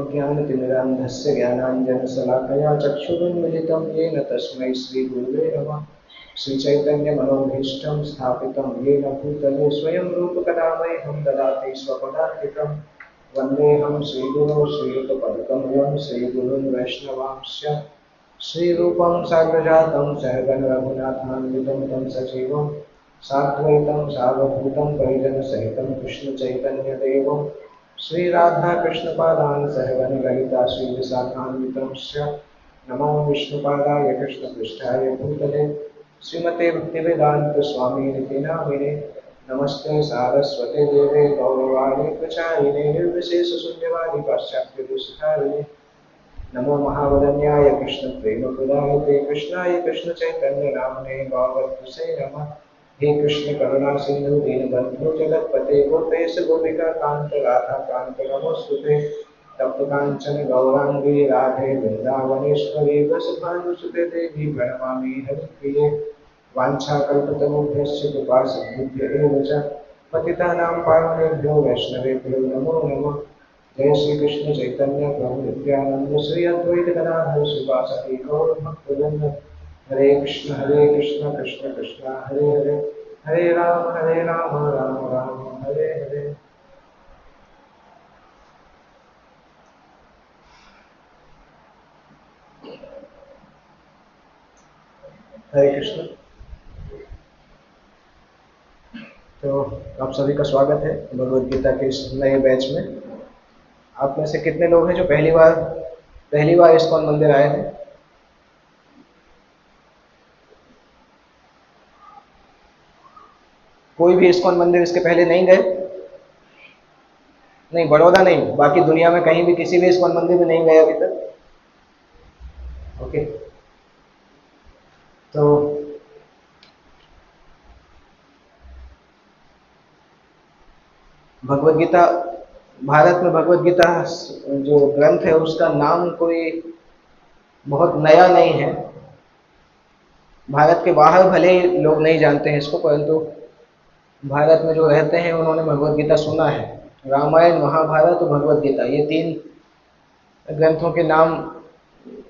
ज्ञानतिमिरान्धस्य ज्ञानाञ्जनशलाकया चक्षुरुन्मिलितं येन तस्मै श्रीगुरुवे नमः। श्रीचैतन्यमनोभीष्टं स्थापितं येन भूतले स्वयं रूपकदामह्यं ददाति स्वपदान्तिकं। वन्देऽहं श्रीगुरो श्रीयुतपदकमलं श्रीगुरुन् वैष्णवांश्च श्रीरूपं साग्रजातं सहगण रघुनाथान्वितं तं सजीवं साद्वैतं सावधूतं परिजनसहितं कृष्णचैतन्यदेवं श्री राधा कृष्ण पादान सहगण ललिता श्री विशाखान्वितंश्च नमो विष्णुपादाय कृष्ण पृष्ठाय भूतले श्रीमते भक्तिवेदांत स्वामी निति नामिने नमस्ते सारस्वते देवे गौरवाणी प्रचारिणे निर्विशेष शून्यवादी पाश्चात्य दुष्टारिणे नमो महावदन्याय कृष्ण प्रेम प्रदायते कृष्णाय कृष्ण चैतन्य नामने गौरवसे नमः। हे कृष्ण करुणा सिंधु दीनबंधु जगतपते गोपेश गोपिका कांत राधा कांत नमोस्तुते तप्त कांचन गौरांगी राधे वृंदावनेश्वरी वसुभानुसुते देवी प्रणमामि हरिप्रिये वाञ्छाकल्पतरुभ्यश्च कृपा सिद्धिभ्य च पतितानां पावनेभ्यो वैष्णवेभ्यो नमो नमः। जय श्री कृष्ण चैतन्य प्रभु नित्यानंद श्री अद्वैत गदाधर शिवासादि गौर भक्तवृंद हरे कृष्ण कृष्ण कृष्ण हरे हरे हरे राम राम राम हरे हरे। हरे कृष्ण। तो आप सभी का स्वागत है भगवद गीता के इस नए बैच में। आप में से कितने लोग हैं जो पहली बार इस्कॉन मंदिर आए हैं? कोई भी इस्कॉन मंदिर इसके पहले नहीं गए? नहीं, बड़ौदा नहीं, बाकी दुनिया में कहीं भी किसी भी इस्कॉन मंदिर में नहीं गए अभी तक? ओके। तो भगवद गीता, भारत में भगवद गीता जो ग्रंथ है उसका नाम कोई बहुत नया नहीं है। भारत के बाहर भले ही लोग नहीं जानते हैं इसको, परंतु भारत में जो रहते हैं उन्होंने भगवद गीता सुना है। रामायण, महाभारत और भगवद गीता, ये तीन ग्रंथों के नाम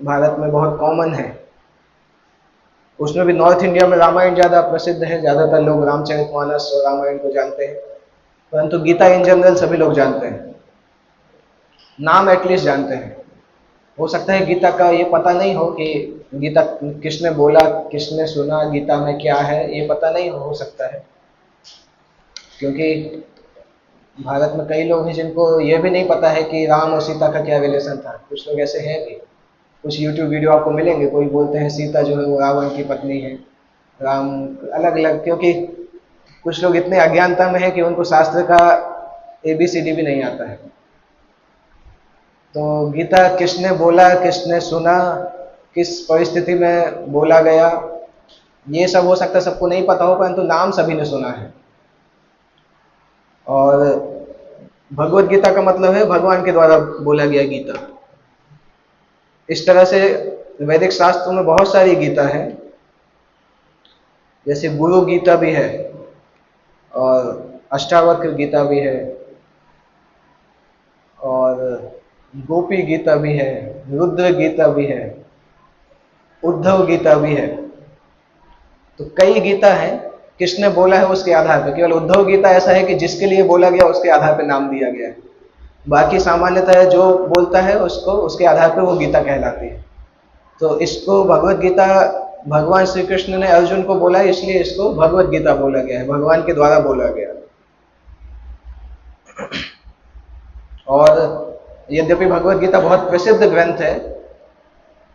भारत में बहुत कॉमन है। उसमें भी नॉर्थ इंडिया में रामायण ज़्यादा प्रसिद्ध है, ज़्यादातर लोग रामचरितमानस और रामायण को जानते हैं, परंतु गीता इन जनरल सभी लोग जानते हैं, नाम एटलीस्ट जानते हैं। हो सकता है गीता का ये पता नहीं हो कि गीता किसने बोला, किसने सुना, गीता में क्या है, ये पता नहीं हो सकता है, क्योंकि भारत में कई लोग हैं जिनको ये भी नहीं पता है कि राम और सीता का क्या रिलेशन था। कुछ लोग ऐसे हैं भी, कुछ यूट्यूब वीडियो आपको मिलेंगे, कोई बोलते हैं सीता जो है वो रावण की पत्नी है, राम अलग अलग, क्योंकि कुछ लोग इतने अज्ञानता में है कि उनको शास्त्र का ABCD भी नहीं आता है। तो गीता किसने बोला, किसने सुना, किस परिस्थिति में बोला गया, ये सब हो सकता है सबको नहीं पता हो, परंतु नाम सभी ने सुना है। और भगवद गीता का मतलब है भगवान के द्वारा बोला गया गीता। इस तरह से वैदिक शास्त्रों में बहुत सारी गीता है, जैसे गुरु गीता भी है और अष्टावक्र गीता भी है और गोपी गीता भी है, रुद्र गीता भी है, उद्धव गीता भी है। तो कई गीता है, किसने बोला है उसके आधार पर। केवल उद्धव गीता ऐसा है कि जिसके लिए बोला गया उसके आधार पर नाम दिया गया है, बाकी सामान्यतः जो बोलता है उसको उसके आधार पर वो गीता कहलाती है। तो इसको भगवद गीता भगवान श्री कृष्ण ने अर्जुन को बोला, इसलिए इसको भगवद गीता बोला गया है, भगवान के द्वारा बोला गया। और यद्यपि भगवद गीता बहुत प्रसिद्ध ग्रंथ है,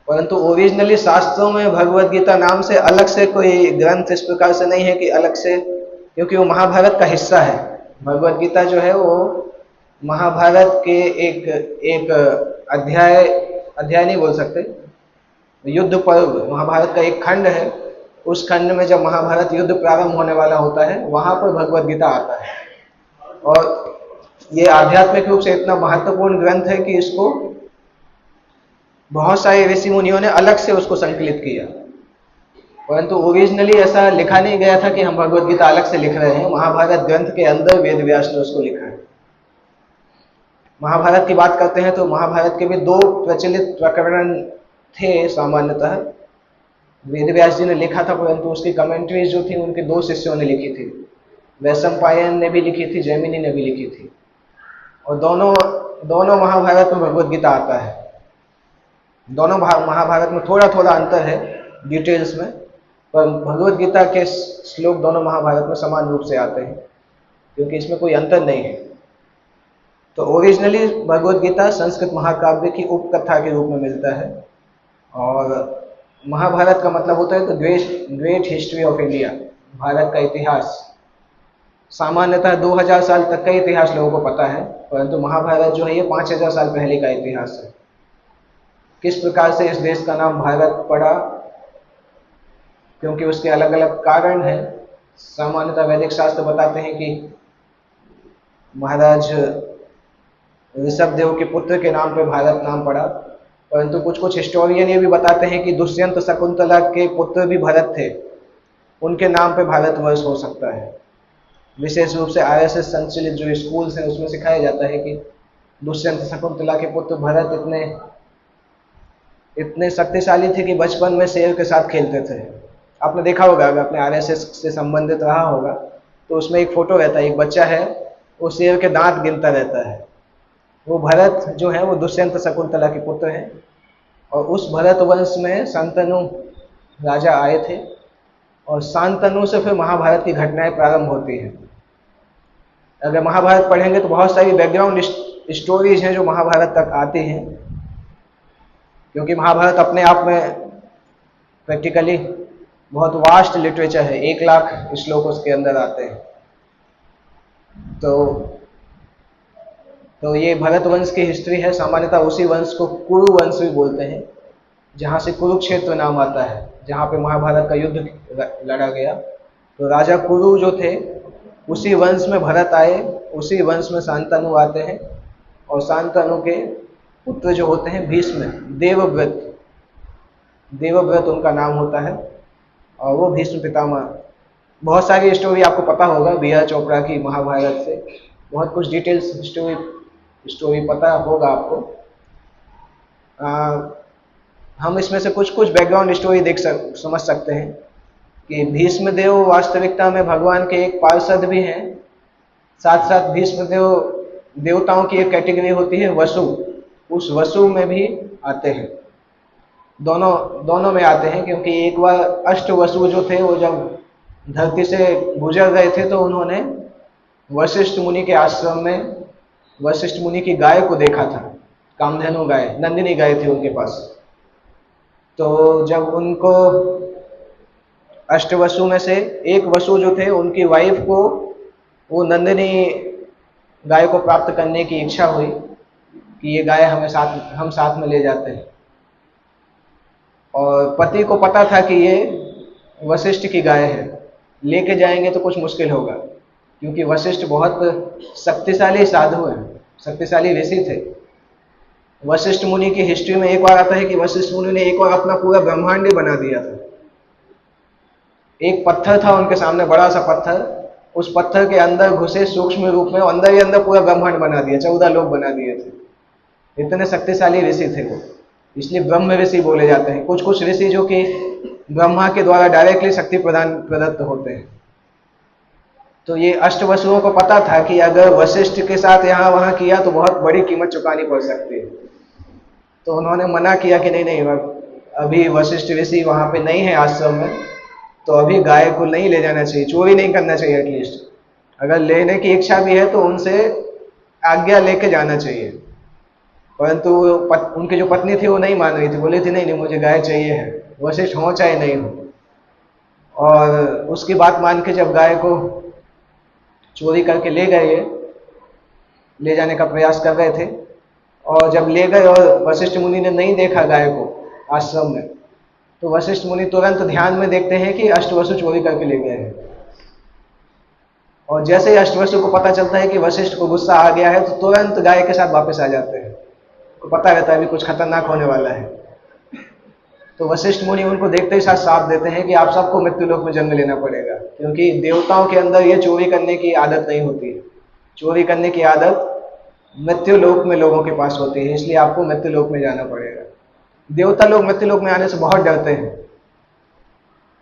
परंतु ओरिजिनली शास्त्रों में भगवद गीता नाम से अलग से कोई ग्रंथ इस प्रकार से नहीं है कि अलग से, क्योंकि वो महाभारत का हिस्सा है। भगवद गीता जो है वो महाभारत के एक अध्याय नहीं बोल सकते, युद्ध पर्व, महाभारत का एक खंड है। उस खंड में जब महाभारत युद्ध प्रारंभ होने वाला होता है, वहां पर भगवद गीता आता है। और ये आध्यात्मिक रूप से इतना महत्वपूर्ण ग्रंथ है कि इसको बहुत सारे ऋषि मुनियों ने अलग से उसको संकलित किया, परंतु ओरिजिनली ऐसा लिखा नहीं गया था कि हम भगवद गीता अलग से लिख रहे हैं। महाभारत ग्रंथ के अंदर वेद व्यास ने उसको लिखा है। महाभारत की बात करते हैं तो महाभारत के भी दो प्रचलित प्रकरण थे सामान्यतः। वेद व्यास जी ने लिखा था, परंतु उसकी कमेंट्रीज जो थी उनके दो शिष्यों ने लिखी थी। वैशंपायन ने भी लिखी थी, जैमिनी ने भी लिखी थी। और दोनों महाभारत में भगवत गीता आता है। दोनों महाभारत में थोड़ा थोड़ा अंतर है डिटेल्स में, पर भगवत गीता के श्लोक दोनों महाभारत में समान रूप से आते हैं, क्योंकि इसमें कोई अंतर नहीं है। तो ओरिजिनली भगवत गीता संस्कृत महाकाव्य की उपकथा के रूप में मिलता है। और महाभारत का मतलब होता है तो great history of India, Bharat का इतिहास। सामान्यतः 2000 साल तक का इतिहास लोगों को पता है, परंतु महाभारत जो है ये 5000 साल पहले का इतिहास है। किस प्रकार से इस देश का नाम भारत पड़ा, क्योंकि उसके अलग अलग कारण हैं। सामान्यतः वैदिक शास्त्र बताते हैं कि महाराज ऋषभदेव के पुत्र के नाम पे भारत नाम पड़ा, परंतु कुछ हिस्टोरियन ये भी बताते हैं कि दुष्यंत शकुंतला के पुत्र भी भरत थे, उनके नाम पे भारतवर्ष हो सकता है। विशेष रूप से आरएसएस संचालित जो स्कूल्स हैं उसमें सिखाया जाता है कि दुष्यंत शकुंतला के पुत्र भरत इतने शक्तिशाली थे कि बचपन में शेर के साथ खेलते थे। आपने देखा होगा, अगर अपने आरएसएस से संबंधित रहा होगा तो उसमें एक फोटो रहता है, एक बच्चा है वो शेर के दांत गिनता रहता है। वो भरत जो है वो दुष्यंत शकुंतला के पुत्र हैं। और उस भरत वंश में शांतनु राजा आए थे, और शांतनु से फिर महाभारत की घटनाएं प्रारंभ होती हैं। अगर महाभारत पढ़ेंगे तो बहुत सारी बैकग्राउंड स्टोरीज हैं जो महाभारत तक आती हैं, क्योंकि महाभारत अपने आप में प्रैक्टिकली बहुत वास्ट लिटरेचर है। 1 लाख श्लोक उसके अंदर आते हैं। तो ये भरत वंश की हिस्ट्री है। सामान्यतः उसी वंश को कुरु वंश भी बोलते हैं, जहाँ से कुरुक्षेत्र नाम आता है, जहाँ पे महाभारत का युद्ध लड़ा गया। तो राजा कुरु जो थे उसी वंश में भरत आए, उसी वंश में शांतनु आते हैं। और शांतनु के पुत्र जो होते हैं भीष्म, देवव्रत उनका नाम होता है, और वो भीष्म पितामह। बहुत सारी स्टोरी आपको पता होगा बी.आर. चोपड़ा की महाभारत से, बहुत कुछ डिटेल्स स्टोरी पता होगा आपको। हम इसमें से कुछ बैकग्राउंड स्टोरी समझ सकते हैं कि भीष्म देव वास्तविकता में भगवान के एक पार्षद भी हैं। साथ साथ भीष्म देव देवताओं की एक कैटेगरी होती है वसु, उस वसु में भी आते हैं। दोनों में आते हैं, क्योंकि एक बार अष्ट वसु जो थे वो जब धरती से गुजर रहे थे तो उन्होंने वशिष्ठ मुनि के आश्रम में वशिष्ठ मुनि की गाय को देखा था। कामधेनु गाय, नंदिनी गाय थी उनके पास। तो जब उनको अष्टवसु में से एक वसु जो थे उनकी वाइफ को वो नंदिनी गाय को प्राप्त करने की इच्छा हुई कि ये गाय हम साथ में ले जाते हैं। और पति को पता था कि ये वशिष्ठ की गाय है, लेके जाएंगे तो कुछ मुश्किल होगा, क्योंकि वशिष्ठ बहुत शक्तिशाली साधु हैं, शक्तिशाली ऋषि थे। वशिष्ठ मुनि की हिस्ट्री में एक बार आता है कि वशिष्ठ मुनि ने एक बार अपना पूरा ब्रह्मांड ही बना दिया था। एक पत्थर था उनके सामने, बड़ा सा पत्थर, उस पत्थर के अंदर घुसे सूक्ष्म रूप में, अंदर ही अंदर पूरा ब्रह्मांड बना दिया, 14 लोक बना दिए थे। इतने शक्तिशाली ऋषि थे वो, इसलिए ब्रह्म ऋषि बोले जाते हैं। कुछ ऋषि जो कि ब्रह्मा के द्वारा डायरेक्टली शक्ति प्रदत्त होते हैं। तो ये अष्टवसुओं को पता था कि अगर वशिष्ठ के साथ यहाँ वहाँ किया तो बहुत बड़ी कीमत चुकानी पड़ सकती है। तो उन्होंने मना किया कि नहीं, अभी वशिष्ठ ऋषि वहाँ पे नहीं है आश्रम में, तो अभी गाय को नहीं ले जाना चाहिए, चोरी नहीं करना चाहिए। एटलीस्ट अगर लेने की इच्छा भी है तो उनसे आज्ञा लेके जाना चाहिए। परंतु उनकी जो पत्नी थी वो नहीं मान रही थी, बोली थी नहीं मुझे गाय चाहिए है, वशिष्ठ हो चाहे नहीं हो। और उसकी बात मान के जब गाय को चोरी करके ले गए, ले जाने का प्रयास कर रहे थे, और जब ले गए और वशिष्ठ मुनि ने नहीं देखा गाय को आश्रम में, तो वशिष्ठ मुनि तुरंत ध्यान में देखते हैं कि अष्टवसु चोरी करके ले गए हैं। और जैसे ही अष्टवसु को पता चलता है कि वशिष्ठ को गुस्सा आ गया है, तो तुरंत गाय के साथ वापस आ जाते हैं। तो पता रहता है अभी कुछ खतरनाक होने वाला है। तो वशिष्ठ मुनि उनको देखते ही साथ साफ देते हैं कि आप सबको मृत्युलोक में जन्म लेना पड़ेगा, क्योंकि देवताओं के अंदर ये चोरी करने की आदत नहीं होती है। चोरी करने की आदत मृत्यु लोक में लोगों के पास होती है, इसलिए आपको मृत्यु लोक में जाना पड़ेगा। देवता लोग मृत्यु लोक में आने से बहुत डरते हैं,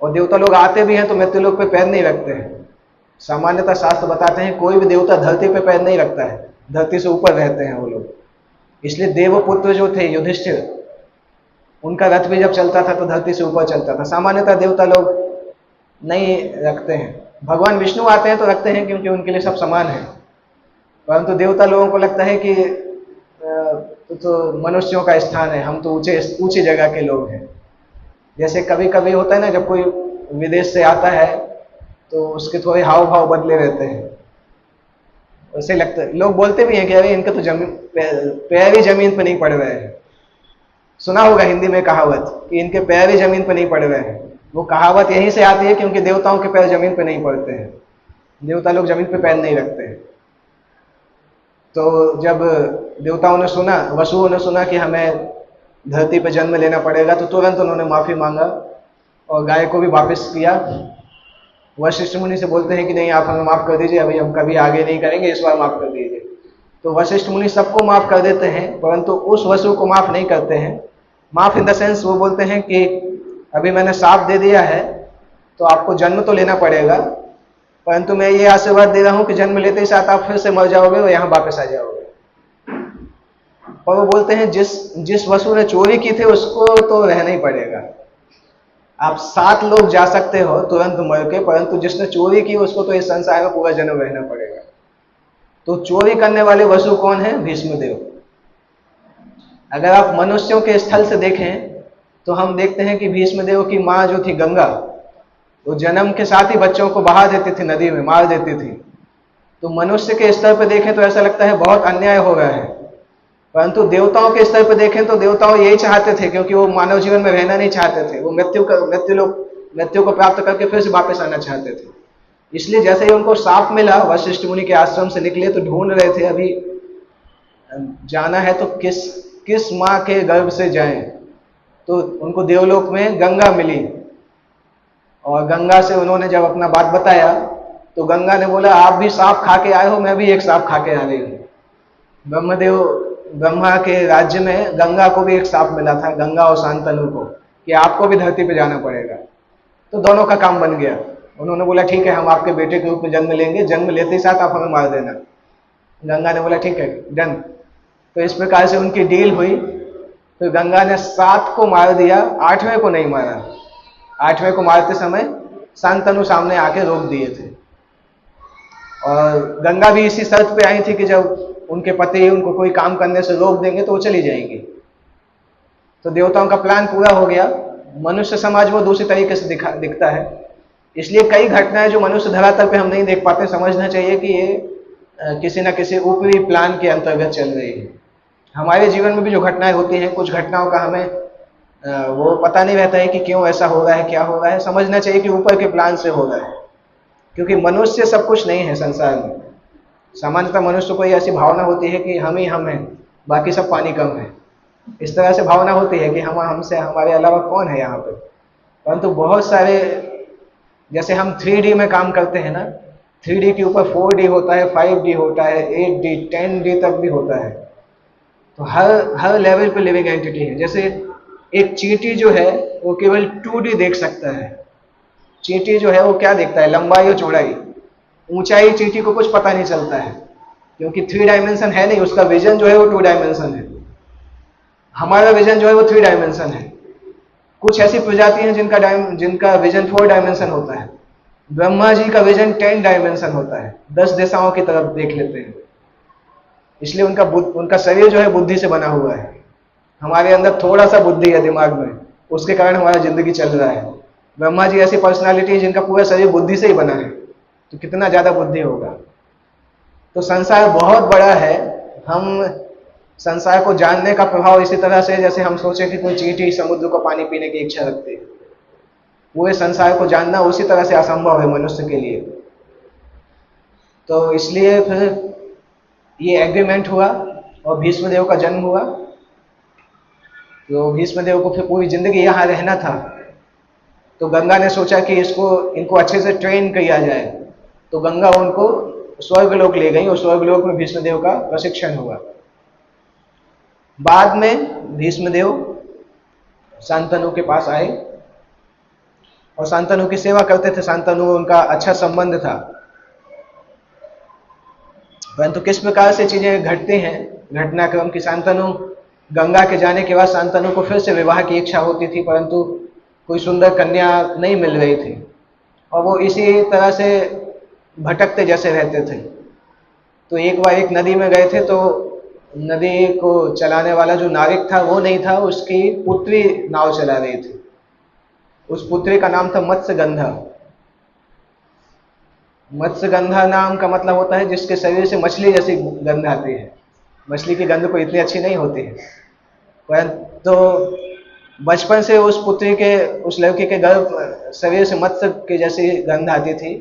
और देवता लोग आते भी हैं तो मृत्यु लोक पे पैर नहीं रखते हैं। सामान्यतः शास्त्र बताते हैं कोई भी देवता धरती पे पैर नहीं रखता है, धरती से ऊपर रहते हैं वो लोग। इसलिए देवपुत्र जो थे युधिष्ठिर, उनका रथ भी जब चलता था तो धरती से ऊपर चलता था। सामान्यतः देवता लोग नहीं रखते हैं। भगवान विष्णु आते हैं तो रखते हैं क्योंकि उनके लिए सब समान है, परंतु देवता लोगों को लगता है कि तो मनुष्यों का स्थान है, हम तो ऊंची जगह के लोग हैं। जैसे कभी कभी होता है ना, जब कोई विदेश से आता है तो उसके थोड़े हाव भाव बदले रहते हैं, वैसे लगता है। लोग बोलते भी हैं कि अरे इनके तो पैर ही जमीन पर नहीं पड़ रहे हैं। सुना होगा हिंदी में कहावत कि इनके पैर ही जमीन पर नहीं पड़ रहे हैं। वो कहावत यहीं से आती है क्योंकि देवताओं के पैर जमीन पर नहीं पड़ते हैं, देवता लोग जमीन पर पैर नहीं रखते हैं। तो जब देवताओं ने सुना, वसुओं ने सुना कि हमें धरती पर जन्म लेना पड़ेगा, तो तुरंत उन्होंने माफी मांगा और गाय को भी वापस किया। वशिष्ठ मुनि से बोलते हैं कि नहीं, आप हमें माफ कर दीजिए, अभी हम कभी आगे नहीं करेंगे, इस बार माफ कर दीजिए। तो वशिष्ठ मुनि सबको माफ कर देते हैं, परंतु उस वसु को माफ नहीं करते हैं। माफ इन द सेंस वो बोलते हैं कि अभी मैंने साफ दे दिया है तो आपको जन्म तो लेना पड़ेगा, परंतु मैं ये आशीर्वाद दे रहा हूं कि जन्म लेते ही साथ आप फिर से मर जाओगे और यहाँ वापस आ जाओगे। और वो बोलते हैं जिस वसु ने चोरी की थी उसको तो रहना ही पड़ेगा। आप 7 लोग जा सकते हो तुरंत मर के, परंतु जिसने चोरी की उसको तो इस संसार में पूरा जन्म रहना पड़ेगा। तो चोरी करने वाले वसु कौन है? भीष्मदेव। अगर आप मनुष्यों के स्थल से देखें तो हम देखते हैं कि भीष्मदेव की माँ जो थी गंगा, वो जन्म के साथ ही बच्चों को बहा देती थी, नदी में मार देती थी। तो मनुष्य के स्तर पर देखें तो ऐसा लगता है बहुत अन्याय हो रहा है, परंतु देवताओं के स्तर पर देखें तो देवताओं यही चाहते थे, क्योंकि वो मानव जीवन में रहना नहीं चाहते थे। वो मृत्यु को प्राप्त करके फिर से वापस आना चाहते थे। इसलिए जैसे ही उनको साप मिला, वशिष्ठ मुनि के आश्रम से निकले तो ढूंढ रहे थे अभी जाना है तो किस माँ के गर्भ से जाएं। तो उनको देवलोक में गंगा मिली, और गंगा से उन्होंने जब अपना बात बताया तो गंगा ने बोला आप भी सांप खा के आए हो, मैं भी एक सांप खा के आ रही हूँ। ब्रह्मा के राज्य में गंगा को भी एक सांप मिला था, गंगा और शांतनु को, कि आपको भी धरती पे जाना पड़ेगा। तो दोनों का काम बन गया। उन्होंने बोला ठीक है, हम आपके बेटे के रूप में जन्म लेंगे, जन्म लेते ही साथ आप हमें मार देना। गंगा ने बोला ठीक है, डन। तो इस प्रकार से उनकी डील हुई। तो गंगा ने 7 को मार दिया, 8वें को नहीं मारा। 8वें को मारते समय शांतनु सामने आके रोक दिए थे, और गंगा भी इसी शर्त पे आई थी कि जब उनके पति उनको कोई काम करने से रोक देंगे तो वो चली जाएंगी। तो देवताओं का प्लान पूरा हो गया। मनुष्य समाज वो दूसरी तरीके से दिखता है, इसलिए कई घटनाएं जो मनुष्य धरातल पे हम नहीं देख पाते, समझना चाहिए कि ये किसी न किसी ऊपरी प्लान के अंतर्गत चल रही है। हमारे जीवन में भी जो घटनाएं होती हैं, कुछ घटनाओं का हमें वो पता नहीं रहता है कि क्यों ऐसा हो रहा है, क्या हो रहा है। समझना चाहिए कि ऊपर के प्लान से हो रहा है, क्योंकि मनुष्य सब कुछ नहीं है संसार में। सामान्यतः मनुष्य को ऐसी भावना होती है कि हम ही हम हैं, बाकी सब पानी कम है। इस तरह से भावना होती है कि हमसे हमारे अलावा कौन है यहाँ पे। परंतु बहुत सारे, जैसे हम 3D में काम करते हैं ना, 3D के ऊपर 4D होता है, 5D होता है, 8D 10D तक भी होता है। तो हर लेवल पे लिविंग एंटिटी है। जैसे एक चींटी जो है वो केवल 2D देख सकता है। चींटी जो है वो क्या देखता है? लंबाई और चौड़ाई। ऊंचाई चींटी को कुछ पता नहीं चलता है, क्योंकि 3 डायमेंशन है नहीं। उसका विजन जो है वो 2 डायमेंशन है। हमारा विजन जो है वो 3 डायमेंशन है। कुछ ऐसी प्रजाति हैं जिनका विजन 4 डायमेंशन होता है। ब्रह्मा जी का विजन 10 डायमेंशन होता है, 10 दिशाओं की तरफ देख लेते हैं। इसलिए उनका शरीर जो है बुद्धि से बना हुआ है। हमारे अंदर थोड़ा सा बुद्धि है दिमाग में, उसके कारण हमारा जिंदगी चल रहा है। ब्रह्मा जी ऐसी पर्सनालिटी है जिनका पूरा शरीर बुद्धि से ही बना है, तो कितना ज्यादा बुद्धि होगा। तो संसार बहुत बड़ा है। हम संसार को जानने का प्रभाव इसी तरह से, जैसे हम सोचे कि कोई चींटी समुद्र को पानी पीने की इच्छा रखती है। पूरे संसार को जानना उसी तरह से असंभव है मनुष्य के लिए। तो इसलिए फिर ये एग्रीमेंट हुआ और भीष्मदेव का जन्म हुआ। तो भीष्मदेव को फिर पूरी जिंदगी यहाँ रहना था। तो गंगा ने सोचा कि इनको अच्छे से ट्रेन किया जाए। तो गंगा उनको स्वर्गलोक ले गई और स्वर्गलोक में भीष्मदेव का प्रशिक्षण हुआ। बाद में भीष्मदेव शांतनु के पास आए और शांतनु की सेवा करते थे। शांतनु उनका अच्छा संबंध था। परंतु किस प्रकार से चीजें घटती हैं, घटनाक्रम की, शांतनु गंगा के जाने के बाद शांतनु को फिर से विवाह की इच्छा होती थी, परंतु कोई सुंदर कन्या नहीं मिल रही थी और वो इसी तरह से भटकते जैसे रहते थे। तो एक बार एक नदी में गए थे, तो नदी को चलाने वाला जो नाविक था वो नहीं था, उसकी पुत्री नाव चला रही थी। उस पुत्री का नाम था मत्स्यगंधा। मत्स्यगंधा नाम का मतलब होता है जिसके शरीर से मछली जैसी गंध आती है। मछली की गंध कोई इतनी अच्छी नहीं होती है, परंतु तो बचपन से उस पुत्री के, उस लड़की के गर्भ शरीर से मत्स्य की जैसी गंध आती थी।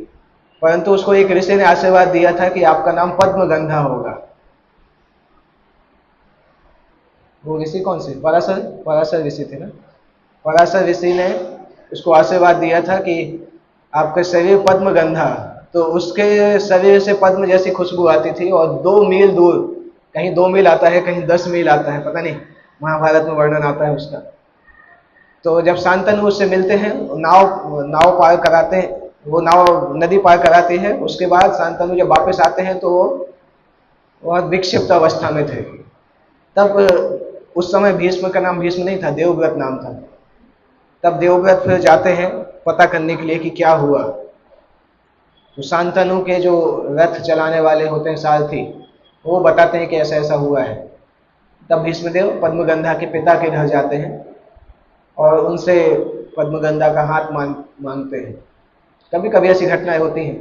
परंतु उसको एक ऋषि ने आशीर्वाद दिया था कि आपका नाम पद्मगंधा होगा। वो ऋषि कौन से? पराशर ऋषि थे ना। पराशर ऋषि ने उसको आशीर्वाद दिया था कि आपका शरीर पद्मगंधा, तो उसके शरीर से पद्म जैसी खुशबू आती थी और 2 मील दूर, कहीं 2 मील आता है, कहीं 10 मील आता है, पता नहीं, महाभारत में वर्णन आता है उसका। तो जब शांतनु उससे मिलते हैं, नाव पार कराते हैं, वो नाव नदी पार कराती है। उसके बाद शांतनु जब वापस आते हैं तो वो बहुत विक्षिप्त अवस्था में थे। तब उस समय भीष्म का नाम भीष्म नहीं था, देवव्रत नाम था। तब देवव्रत फिर जाते हैं पता करने के लिए कि क्या हुआ। तो शांतनु के जो रथ चलाने वाले होते हैं, सारथी, वो बताते हैं कि ऐसा ऐसा हुआ है। तब भीष्मदेव पद्मगंधा के पिता के घर जाते हैं और उनसे पद्मगंधा का हाथ मांगते हैं। कभी कभी ऐसी घटनाएं होती हैं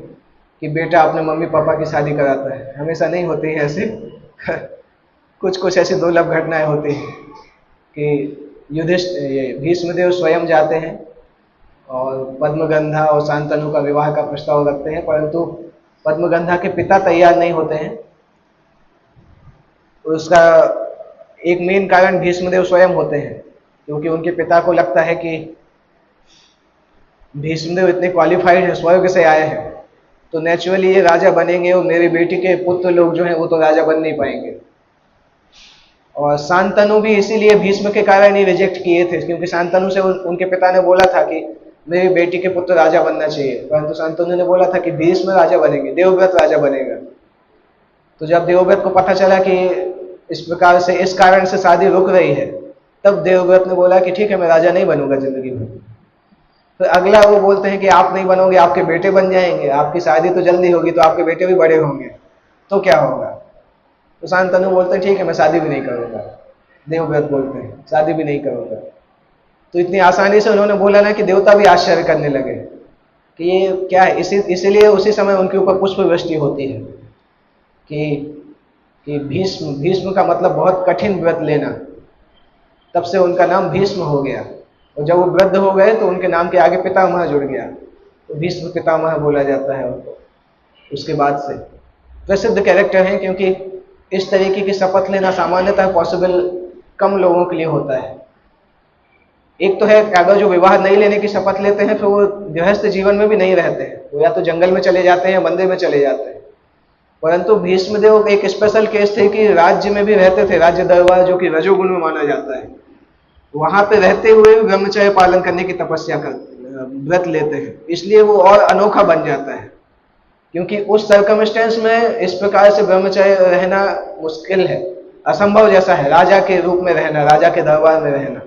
कि बेटा अपने मम्मी पापा की शादी कराता है, हमेशा नहीं होती है ऐसे कुछ ऐसी दुर्लभ घटनाएं होती हैं कि भीष्मदेव स्वयं जाते हैं और पद्मगंधा और शांतनु का विवाह का प्रस्ताव रखते हैं, परंतु पद्मगंधा के पिता तैयार नहीं होते हैं। उसका एक मेन कारण भीष्मदेव स्वयं होते हैं, क्योंकि उनके पिता को लगता है कि भीष्मदेव इतने क्वालिफाइड है, स्वर्ग से आए हैं, तो नेचुरली ये राजा बनेंगे और मेरी बेटी के पुत्र लोग जो हैं वो तो राजा बन नहीं पाएंगे। और शांतनु भी इसीलिए भीष्म के कारण ही रिजेक्ट किए थे, क्योंकि शांतनु से उनके पिता ने बोला था कि मेरी बेटी के पुत्र राजा बनना चाहिए, परंतु शांतनु ने बोला था कि भीष्म राजा बनेंगे, देवव्रत राजा बनेगा। तो जब देवव्रत को पता चला कि इस प्रकार से, इस कारण से शादी रुक रही है, तब देवव्रत ने बोला कि ठीक है, मैं राजा नहीं बनूंगा जिंदगी में। तो अगला वो बोलते हैं कि आप नहीं बनोगे, आपके बेटे बन जाएंगे, आपकी शादी तो जल्दी होगी तो आपके बेटे भी बड़े होंगे, तो क्या होगा? तो शांतनु बोलते हैं ठीक है, मैं शादी भी नहीं करूंगा। देवव्रत बोलते हैं शादी भी नहीं करूंगा। तो इतनी आसानी से उन्होंने बोला ना कि देवता भी आश्चर्य करने लगे कि ये क्या है। इसीलिए उसी समय उनके ऊपर पुष्प वृष्टि होती है कि भीष्म का मतलब बहुत कठिन व्रत लेना। तब से उनका नाम भीष्म हो गया, और जब वो वृद्ध हो गए तो उनके नाम के आगे पितामह जुड़ गया, तो भीष्म पितामह बोला जाता है उनको। उसके बाद से प्रसिद्ध कैरेक्टर हैं, क्योंकि इस तरीके की शपथ लेना सामान्यतः पॉसिबल कम लोगों के लिए होता है। एक तो है अगर जो विवाह नहीं लेने की शपथ लेते हैं, फिर वो गृहस्थ जीवन में भी नहीं रहते हैं, वो या तो जंगल में चले जाते हैं या मंदिर में चले जाते हैं। परंतु भीष्मदेव एक स्पेशल केस थे कि राज्य में भी रहते थे, राज्य दरबार जो कि रजोगुण में माना जाता है, वहां पे रहते हुए भी ब्रह्मचर्य पालन करने की तपस्या व्रत लेते हैं। इसलिए वो और अनोखा बन जाता है, क्योंकि उस सर्कमस्टेंस में इस प्रकार से ब्रह्मचर्य रहना मुश्किल है, असंभव जैसा है, राजा के रूप में रहना, राजा के दरबार में रहना।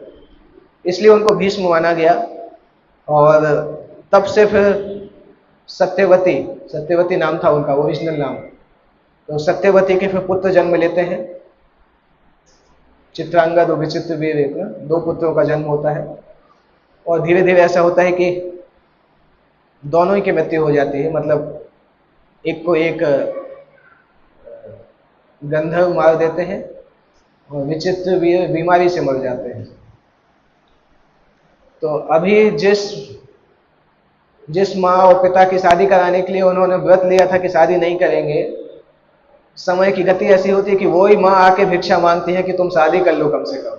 इसलिए उनको भीष्म माना गया। और तब से फिर सत्यवती नाम था उनका ओरिजिनल नाम। तो सत्यवती के फिर पुत्र जन्म लेते हैं, चित्रांगद और विचित्रवीर, एक ना 2 पुत्रों का जन्म होता है। और धीरे धीरे ऐसा होता है कि दोनों ही की मृत्यु हो जाती है, मतलब एक को एक गंधर्व मार देते हैं और विचित्रवीर बीमारी से मर जाते हैं। तो अभी जिस माँ और पिता की शादी कराने के लिए उन्होंने व्रत लिया था कि शादी नहीं करेंगे, समय की गति ऐसी होती है कि वो ही माँ आके भिक्षा मांगती है कि तुम शादी कर लो कम से कम।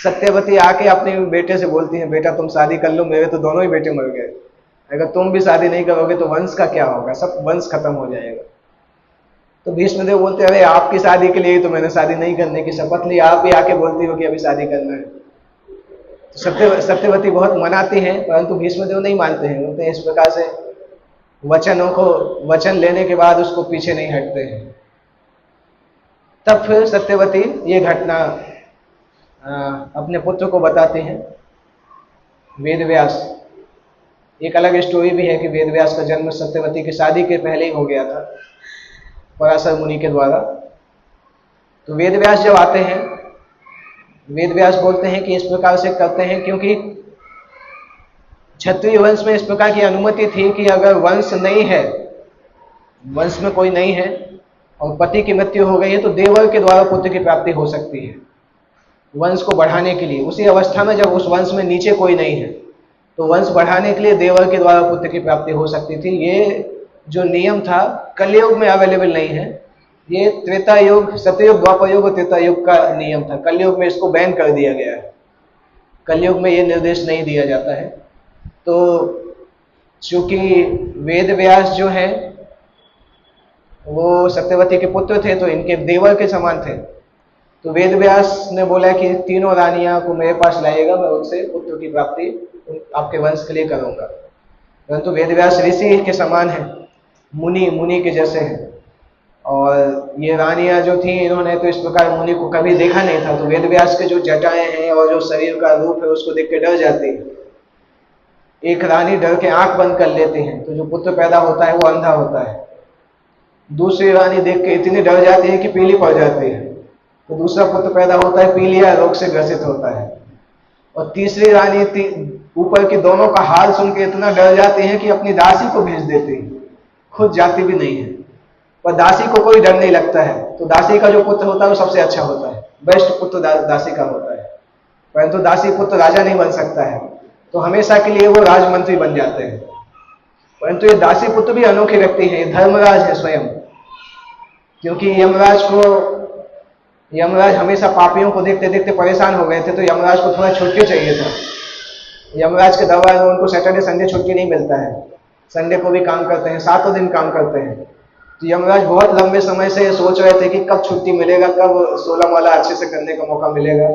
सत्यवती आके अपने बेटे से बोलती है, बेटा तुम शादी कर लो, मेरे तो दोनों ही बेटे मर गए, अगर तुम भी शादी नहीं करोगे तो वंश का क्या होगा, सब वंश खत्म हो जाएगा। तो भीष्मदेव बोलते अरे आपकी शादी के लिए तो मैंने शादी नहीं करने की शपथ ली, आप ही आके बोलती हो कि अभी शादी करना है। तो सत्यवती बहुत मनाती हैं, परंतु भीष्मदेव नहीं मानते हैं। बोलते हैं इस प्रकार से वचन लेने के बाद उसको पीछे नहीं हटते हैं। तब फिर सत्यवती ये घटना अपने पुत्र को बताते हैं। वेदव्यास, एक अलग स्टोरी भी है कि वेदव्यास का जन्म सत्यवती की शादी के पहले ही हो गया था पराशर मुनि के द्वारा। तो वेदव्यास जब आते हैं, वेदव्यास बोलते हैं कि इस प्रकार से करते हैं क्योंकि क्षत्रिय वंश में इस प्रकार की अनुमति थी कि अगर वंश नहीं है, वंश में कोई नहीं है और पति की मृत्यु हो गई है तो देवर के द्वारा पुत्र की प्राप्ति हो सकती है वंश को बढ़ाने के लिए। उसी अवस्था में जब उस वंश में नीचे कोई नहीं है तो वंश बढ़ाने के लिए देवर के द्वारा पुत्र की प्राप्ति हो सकती थी। ये जो नियम था कलयुग में अवेलेबल नहीं है, ये त्रेता युग, सतयुग, द्वापर युग और त्रेता युग का नियम था। कलयुग में इसको बैन कर दिया गया है, कलयुग में ये निर्देश नहीं दिया जाता है। तो चूंकि वेद व्यास जो है वो सत्यवती के पुत्र थे तो इनके देवर के समान थे। तो वेद व्यास ने बोला कि तीनों रानियां को मेरे पास लाइएगा, मैं उनसे पुत्र की प्राप्ति आपके वंश के लिए करूंगा। परंतु वेद व्यास ऋषि के समान है, मुनि के जैसे हैं, और ये रानियां जो थी इन्होंने तो इस प्रकार मुनि को कभी देखा नहीं था। तो वेद व्यास के जो जटाएं हैं और जो शरीर का रूप है उसको देख के डर जाती है। एक रानी डर के आंख बंद कर लेती है तो जो पुत्र पैदा होता है वो अंधा होता है। दूसरी रानी देख के इतनी डर जाती है कि पीली पड़ जाती है, तो दूसरा पुत्र पैदा होता है, पीलिया रोग से ग्रसित होता है। और तीसरी रानी ऊपर की दोनों का हाल सुन के इतना डर जाती है कि अपनी दासी को भेज देती है, खुद जाती भी नहीं है। पर दासी को कोई डर नहीं लगता है, तो दासी का जो पुत्र होता है वो सबसे अच्छा होता है, बेस्ट पुत्र दासी का होता है। परंतु दासी पुत्र राजा नहीं बन सकता है, तो हमेशा के लिए वो राजमंत्री बन जाते हैं। परंतु ये दासी पुत्र भी अनोखे व्यक्ति है, धर्मराज है स्वयं, क्योंकि यमराज हमेशा पापियों को देखते देखते परेशान हो गए थे, तो यमराज को थोड़ा छुट्टी चाहिए था। यमराज के दरबार में उनको सैटरडे संडे छुट्टी नहीं मिलता है, संडे को भी काम करते हैं, 7 दिन काम करते हैं। तो यमराज बहुत लंबे समय से सोच रहे थे कि कब छुट्टी मिलेगा, कब 16 माला अच्छे से करने का मौका मिलेगा।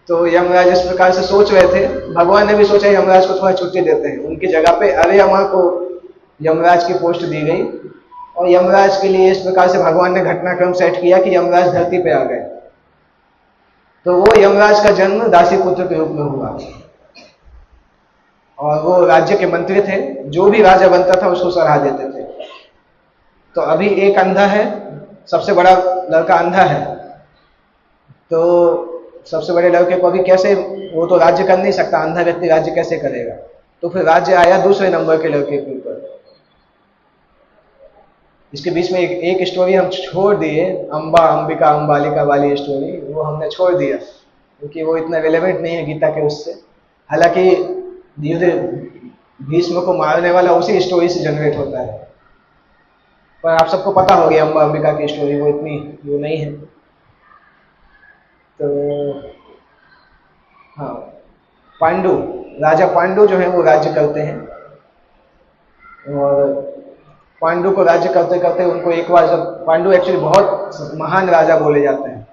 तो यमराज इस प्रकार से सोच रहे थे, भगवान ने भी सोचा यमराज को थोड़ा छुट्टी देते हैं। उनकी जगह पे अर्यमा को यमराज की पोस्ट दी गई, और यमराज के लिए इस प्रकार से भगवान ने घटनाक्रम सेट किया कि यमराज धरती पे आ गए। तो वो यमराज का जन्म दासी पुत्र के रूप में हुआ, और वो राज्य के मंत्री थे, जो भी राजा बनता था उसको सराह देते थे। तो अभी एक अंधा है, सबसे बड़ा लड़का अंधा है, तो सबसे बड़े लड़के को अभी कैसे, वो तो राज्य कर नहीं सकता, अंधा व्यक्ति राज्य कैसे करेगा। तो फिर राज्य आया दूसरे नंबर के लड़के के ऊपर। इसके बीच में एक स्टोरी हम छोड़ दिए, अंबिका अंबालिका वाली स्टोरी, वो हमने छोड़ दिया क्योंकि वो इतना रिलेवेंट नहीं है गीता के उससे। हालांकि भीष्म को मारने वाला उसी स्टोरी से जनरेट होता है, पर आप सबको पता हो गया अंबिका की स्टोरी, वो इतनी वो नहीं है। तो हाँ, पांडु, राजा पांडु जो है वो राज्य करते हैं, और पांडु को राज्य करते करते उनको एक बार, जब पांडु एक्चुअली बहुत महान राजा बोले जाते हैं,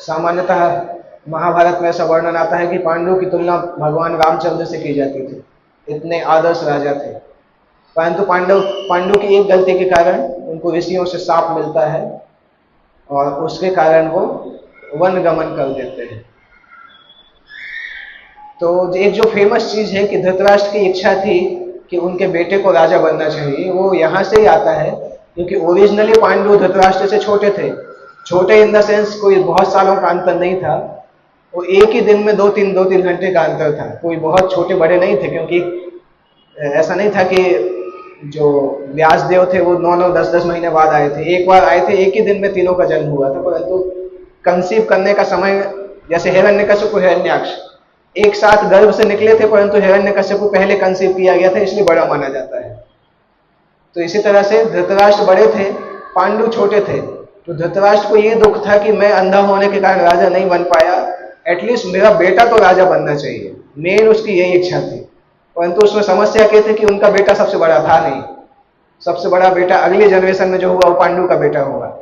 सामान्यतः महाभारत में ऐसा वर्णन आता है कि पांडु की तुलना भगवान रामचंद्र से की जाती थी, इतने आदर्श राजा थे। परंतु पांडु की एक गलती के कारण उनको ऋषियों से शाप मिलता है, और उसके कारण वो वन गमन कर देते हैं। तो एक जो फेमस चीज है कि धृतराष्ट्र की इच्छा थी कि उनके बेटे को राजा बनना चाहिए, वो यहाँ से ही आता है, क्योंकि ओरिजिनली पांडु धृतराष्ट्र से छोटे थे। छोटे इन द सेंस कोई बहुत सालों का अंतर नहीं था, वो एक ही दिन में 2-3 घंटे का अंतर था, कोई बहुत छोटे बड़े नहीं थे। क्योंकि ऐसा नहीं था कि जो व्यासदेव थे वो 9-10 महीने बाद आए थे, एक बार आए थे, एक ही दिन में तीनों का जन्म हुआ था। परंतु कंसीव करने का समय, जैसे हिरण्यकशिपु हिरण्याक्ष एक साथ गर्भ से निकले थे, परंतु हिरण्यकशिपु पहले कंसीव किया गया था, इसलिए बड़ा माना जाता है। तो इसी तरह से धृतराष्ट्र बड़े थे, पांडु छोटे थे। तो धृतराष्ट्र को ये दुख था कि मैं अंधा होने के कारण राजा नहीं बन पाया, एटलीस्ट मेरा बेटा तो राजा बनना चाहिए, मेन उसकी यही इच्छा थी। परंतु उसमें समस्या क्या थी कि उनका बेटा सबसे बड़ा था नहीं, सबसे बड़ा बेटा अगली जनरेशन में जो हुआ वो पांडु का बेटा होगा।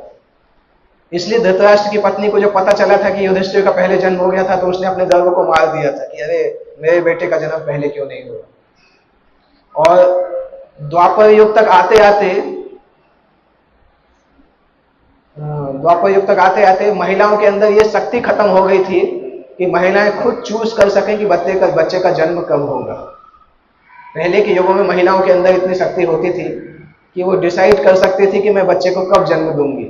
इसलिए धृतराष्ट्र की पत्नी को जब पता चला था कि युधिष्ठिर का पहले जन्म हो गया था, तो उसने अपने गर्व को मार दिया था कि अरे मेरे बेटे का जन्म पहले क्यों नहीं हुआ। और द्वापर युग तक आते आते महिलाओं के अंदर ये शक्ति खत्म हो गई थी कि महिलाएं खुद चूज कर सकें कि बच्चे का जन्म कब होगा। पहले के युगों में महिलाओं के अंदर इतनी शक्ति होती थी कि वो डिसाइड कर सकती थी कि मैं बच्चे को कब जन्म दूंगी।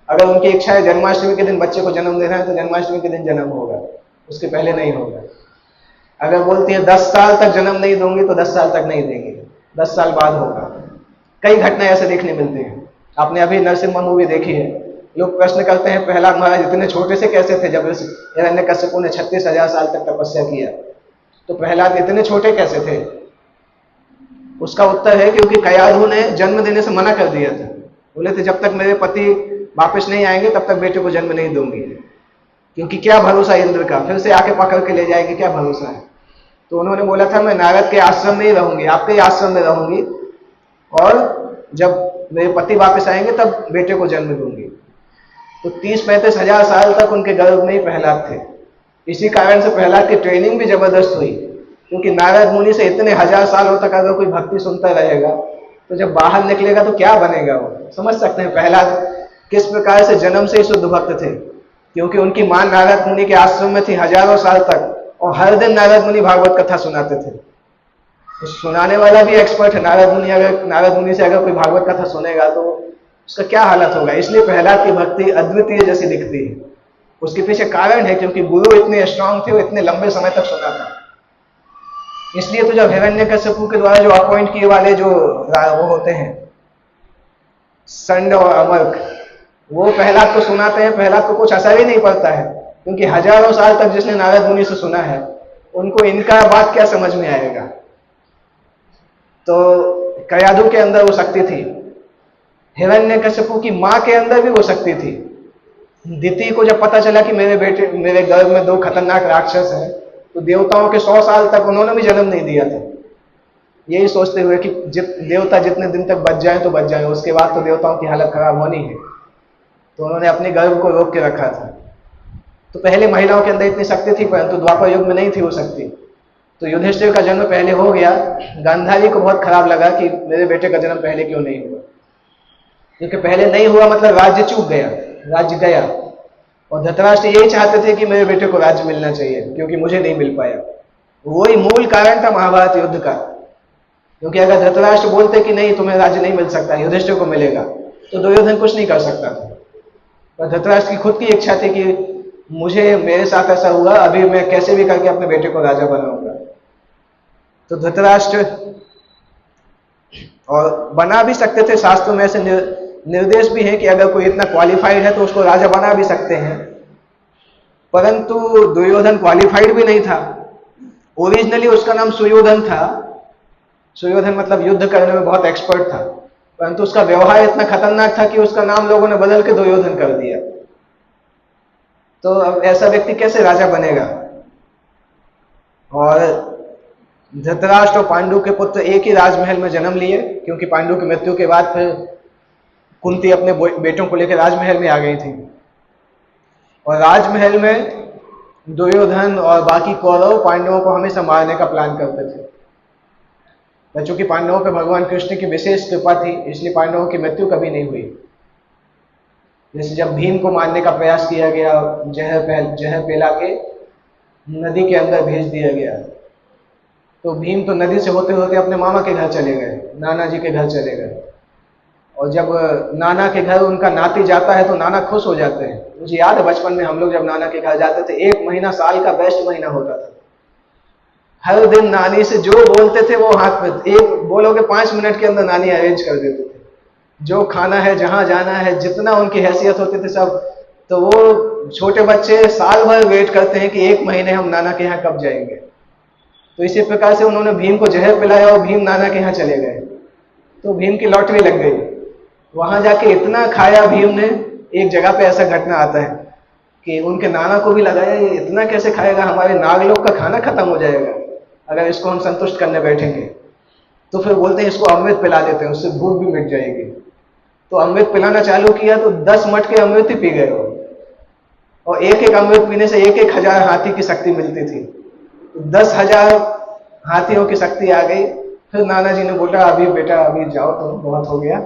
अगर उनकी इच्छा है जन्माष्टमी के दिन बच्चे को जन्म देना है तो जन्माष्टमी के दिन जन्म होगा, उसके पहले नहीं होगा। अगर बोलती है 10 साल तक जन्म नहीं दूंगी तो 10 साल तक नहीं देंगे, 10 साल बाद होगा। कई घटनाएं ऐसे देखने मिलती हैं। आपने अभी नरसिम्हा मूवी देखी है। लोग प्रश्न करते हैं प्रहलाद महाराज इतने छोटे से कैसे थे जब हिरण्यकश्यप ने 36,000 साल तक तपस्या किया, तो प्रहलाद इतने छोटे कैसे थे? उसका उत्तर है क्योंकि कयाधु ने जन्म देने से मना कर दिया था। बोले थे जब तक मेरे पति वापस नहीं आएंगे तब तक बेटे को जन्म नहीं दूंगी, क्योंकि क्या भरोसा इंद्र का, फिर से आके पकड़ के ले जाएंगे, क्या भरोसा है। तो उन्होंने बोला था मैं नारद के आश्रम में ही रहूंगी, आपके आश्रम में रहूंगी, और जब मेरे पति वापस आएंगे तब बेटे को जन्म दूंगी। तो 30-35 हजार साल तक उनके गर्भ में ही प्रहलाद थे। इसी कारण से प्रहलाद की ट्रेनिंग भी जबरदस्त हुई, क्योंकि नारद मुनि से इतने हजार सालों तक अगर कोई भक्ति सुनता रहेगा तो जब बाहर निकलेगा तो क्या बनेगा वो। समझ सकते हैं प्रहलाद किस प्रकार से जन्म से ही शुद्ध भक्त थे, क्योंकि उनकी मां नारद मुनि के आश्रम में थी हजारों साल तक, और हर दिन नारद मुनि भागवत कथा सुनाते थे। तो सुनाने वाला भी एक्सपर्ट है। नारद मुनि से अगर कोई भागवत कथा सुनेगा तो उसका क्या हालत होगा। इसलिए प्रहलाद की भक्ति अद्वितीय जैसी दिखती है। उसके पीछे कारण है क्योंकि गुरु इतने स्ट्रांग थे, वो इतने लंबे समय तक सुना था। इसलिए तो जब हिरण्यकश्यप के द्वारा जो अपॉइंट किए वाले जो वो होते हैं संड और अमर्क, वो प्रहलाद को सुनाते हैं, प्रहलाद को कुछ असर ही नहीं पड़ता है, क्योंकि हजारों साल तक जिसने नारद मुनि से सुना है उनको इनका बात क्या समझ में आएगा। तो कयाधु के अंदर वो शक्ति थी, हिरण्यकश्यप की मां के अंदर भी वो शक्ति थी। दिति को जब पता चला कि मेरे गर्भ में 2 खतरनाक राक्षस हैं, तो देवताओं के 100 साल तक उन्होंने भी जन्म नहीं दिया था, यही सोचते हुए कि देवता जितने दिन तक बच जाए तो बच जाए, उसके बाद तो देवताओं की हालत खराब होनी है। तो उन्होंने अपने गर्भ को रोक के रखा था। तो पहले महिलाओं के अंदर इतनी शक्ति थी, परंतु द्वापर युग में नहीं थी वो शक्ति। तो युधिष्ठिर का जन्म पहले हो गया। गांधारी को बहुत खराब लगा कि मेरे बेटे का जन्म पहले क्यों नहीं हुआ, क्योंकि पहले नहीं हुआ मतलब राज्य चूक गया, राज्य गया। और धृतराष्ट्र यही चाहते थे कि मेरे बेटे को राज्य मिलना चाहिए, क्योंकि मुझे नहीं मिल पाया। वही मूल कारण था महाभारत युद्ध का। क्योंकि अगर धृतराष्ट्र बोलते कि नहीं तुम्हें राज्य नहीं मिल सकता, युधिष्ठिर को मिलेगा, तो दुर्योधन कुछ नहीं कर सकता था। पर धृतराष्ट्र की खुद की इच्छा थी कि मेरे साथ ऐसा हुआ, अभी मैं कैसे भी करके अपने बेटे को राजा बनाऊंगा। तो धृतराष्ट्र, और बना भी सकते थे, शास्त्रों में ऐसे निर्देश भी है कि अगर कोई इतना क्वालिफाइड है तो उसको राजा बना भी सकते हैं। परंतु दुर्योधन क्वालिफाइड भी नहीं था। ओरिजिनली उसका नाम सुयोधन था। सुयोधन मतलब युद्ध करने में बहुत एक्सपर्ट था, परंतु उसका व्यवहार इतना खतरनाक था कि उसका नाम लोगों ने बदल के दुर्योधन कर दिया। तो अब ऐसा व्यक्ति कैसे राजा बनेगा। और धृतराष्ट्र और पांडु के पुत्र एक ही राजमहल में जन्म लिए, क्योंकि पांडु की मृत्यु के बाद फिर कुंती अपने बेटों को लेकर राजमहल में आ गई थी। और राजमहल में दुर्योधन और बाकी कौरव पांडवों को हमेशा मारने का प्लान करते थे। चूंकि पांडवों पर भगवान कृष्ण की विशेष कृपा थी, इसलिए पांडवों की मृत्यु कभी नहीं हुई। जैसे जब भीम को मारने का प्रयास किया गया, जहर पिला के नदी के अंदर भेज दिया गया, तो भीम तो नदी से होते होते अपने मामा के घर चले गए, नाना जी के घर चले गए। और जब नाना के घर उनका नाती जाता है तो नाना खुश हो जाते हैं। मुझे याद है बचपन में हम लोग जब नाना के घर जाते थे, 1 महीना साल का बेस्ट महीना होता था। हर दिन नानी से जो बोलते थे वो हाथ में, एक बोलोगे 5 मिनट के अंदर नानी अरेंज कर देते थे, जो खाना है, जहां जाना है, जितना उनकी हैसियत होती थी सब। तो वो छोटे बच्चे साल भर वेट करते हैं कि 1 महीने हम नाना के यहाँ कब जाएंगे। तो इसी प्रकार से उन्होंने भीम को जहर पिलाया और भीम नाना के यहाँ चले गए। तो भीम की लॉटरी लग गई। वहां जाके इतना खाया भीम ने। एक जगह पे ऐसा घटना आता है कि उनके नाना को भी लगाया, ये इतना कैसे खाएगा, हमारे नागलोक का खाना खत्म हो जाएगा। अगर इसको हम संतुष्ट करने बैठेंगे। तो फिर बोलते हैं इसको अमृत पिला देते हैं, उससे भूख भी मिट जाएगी। तो अमृत पिलाना चालू किया तो 10 मटके अमृत ही पी गए वो, और एक एक अमृत पीने से 1,000 हाथी की शक्ति मिलती थी। तो 10,000 हाथियों की शक्ति आ गई। फिर नाना जी ने बोला अभी बेटा अभी जाओ, तो बहुत हो गया।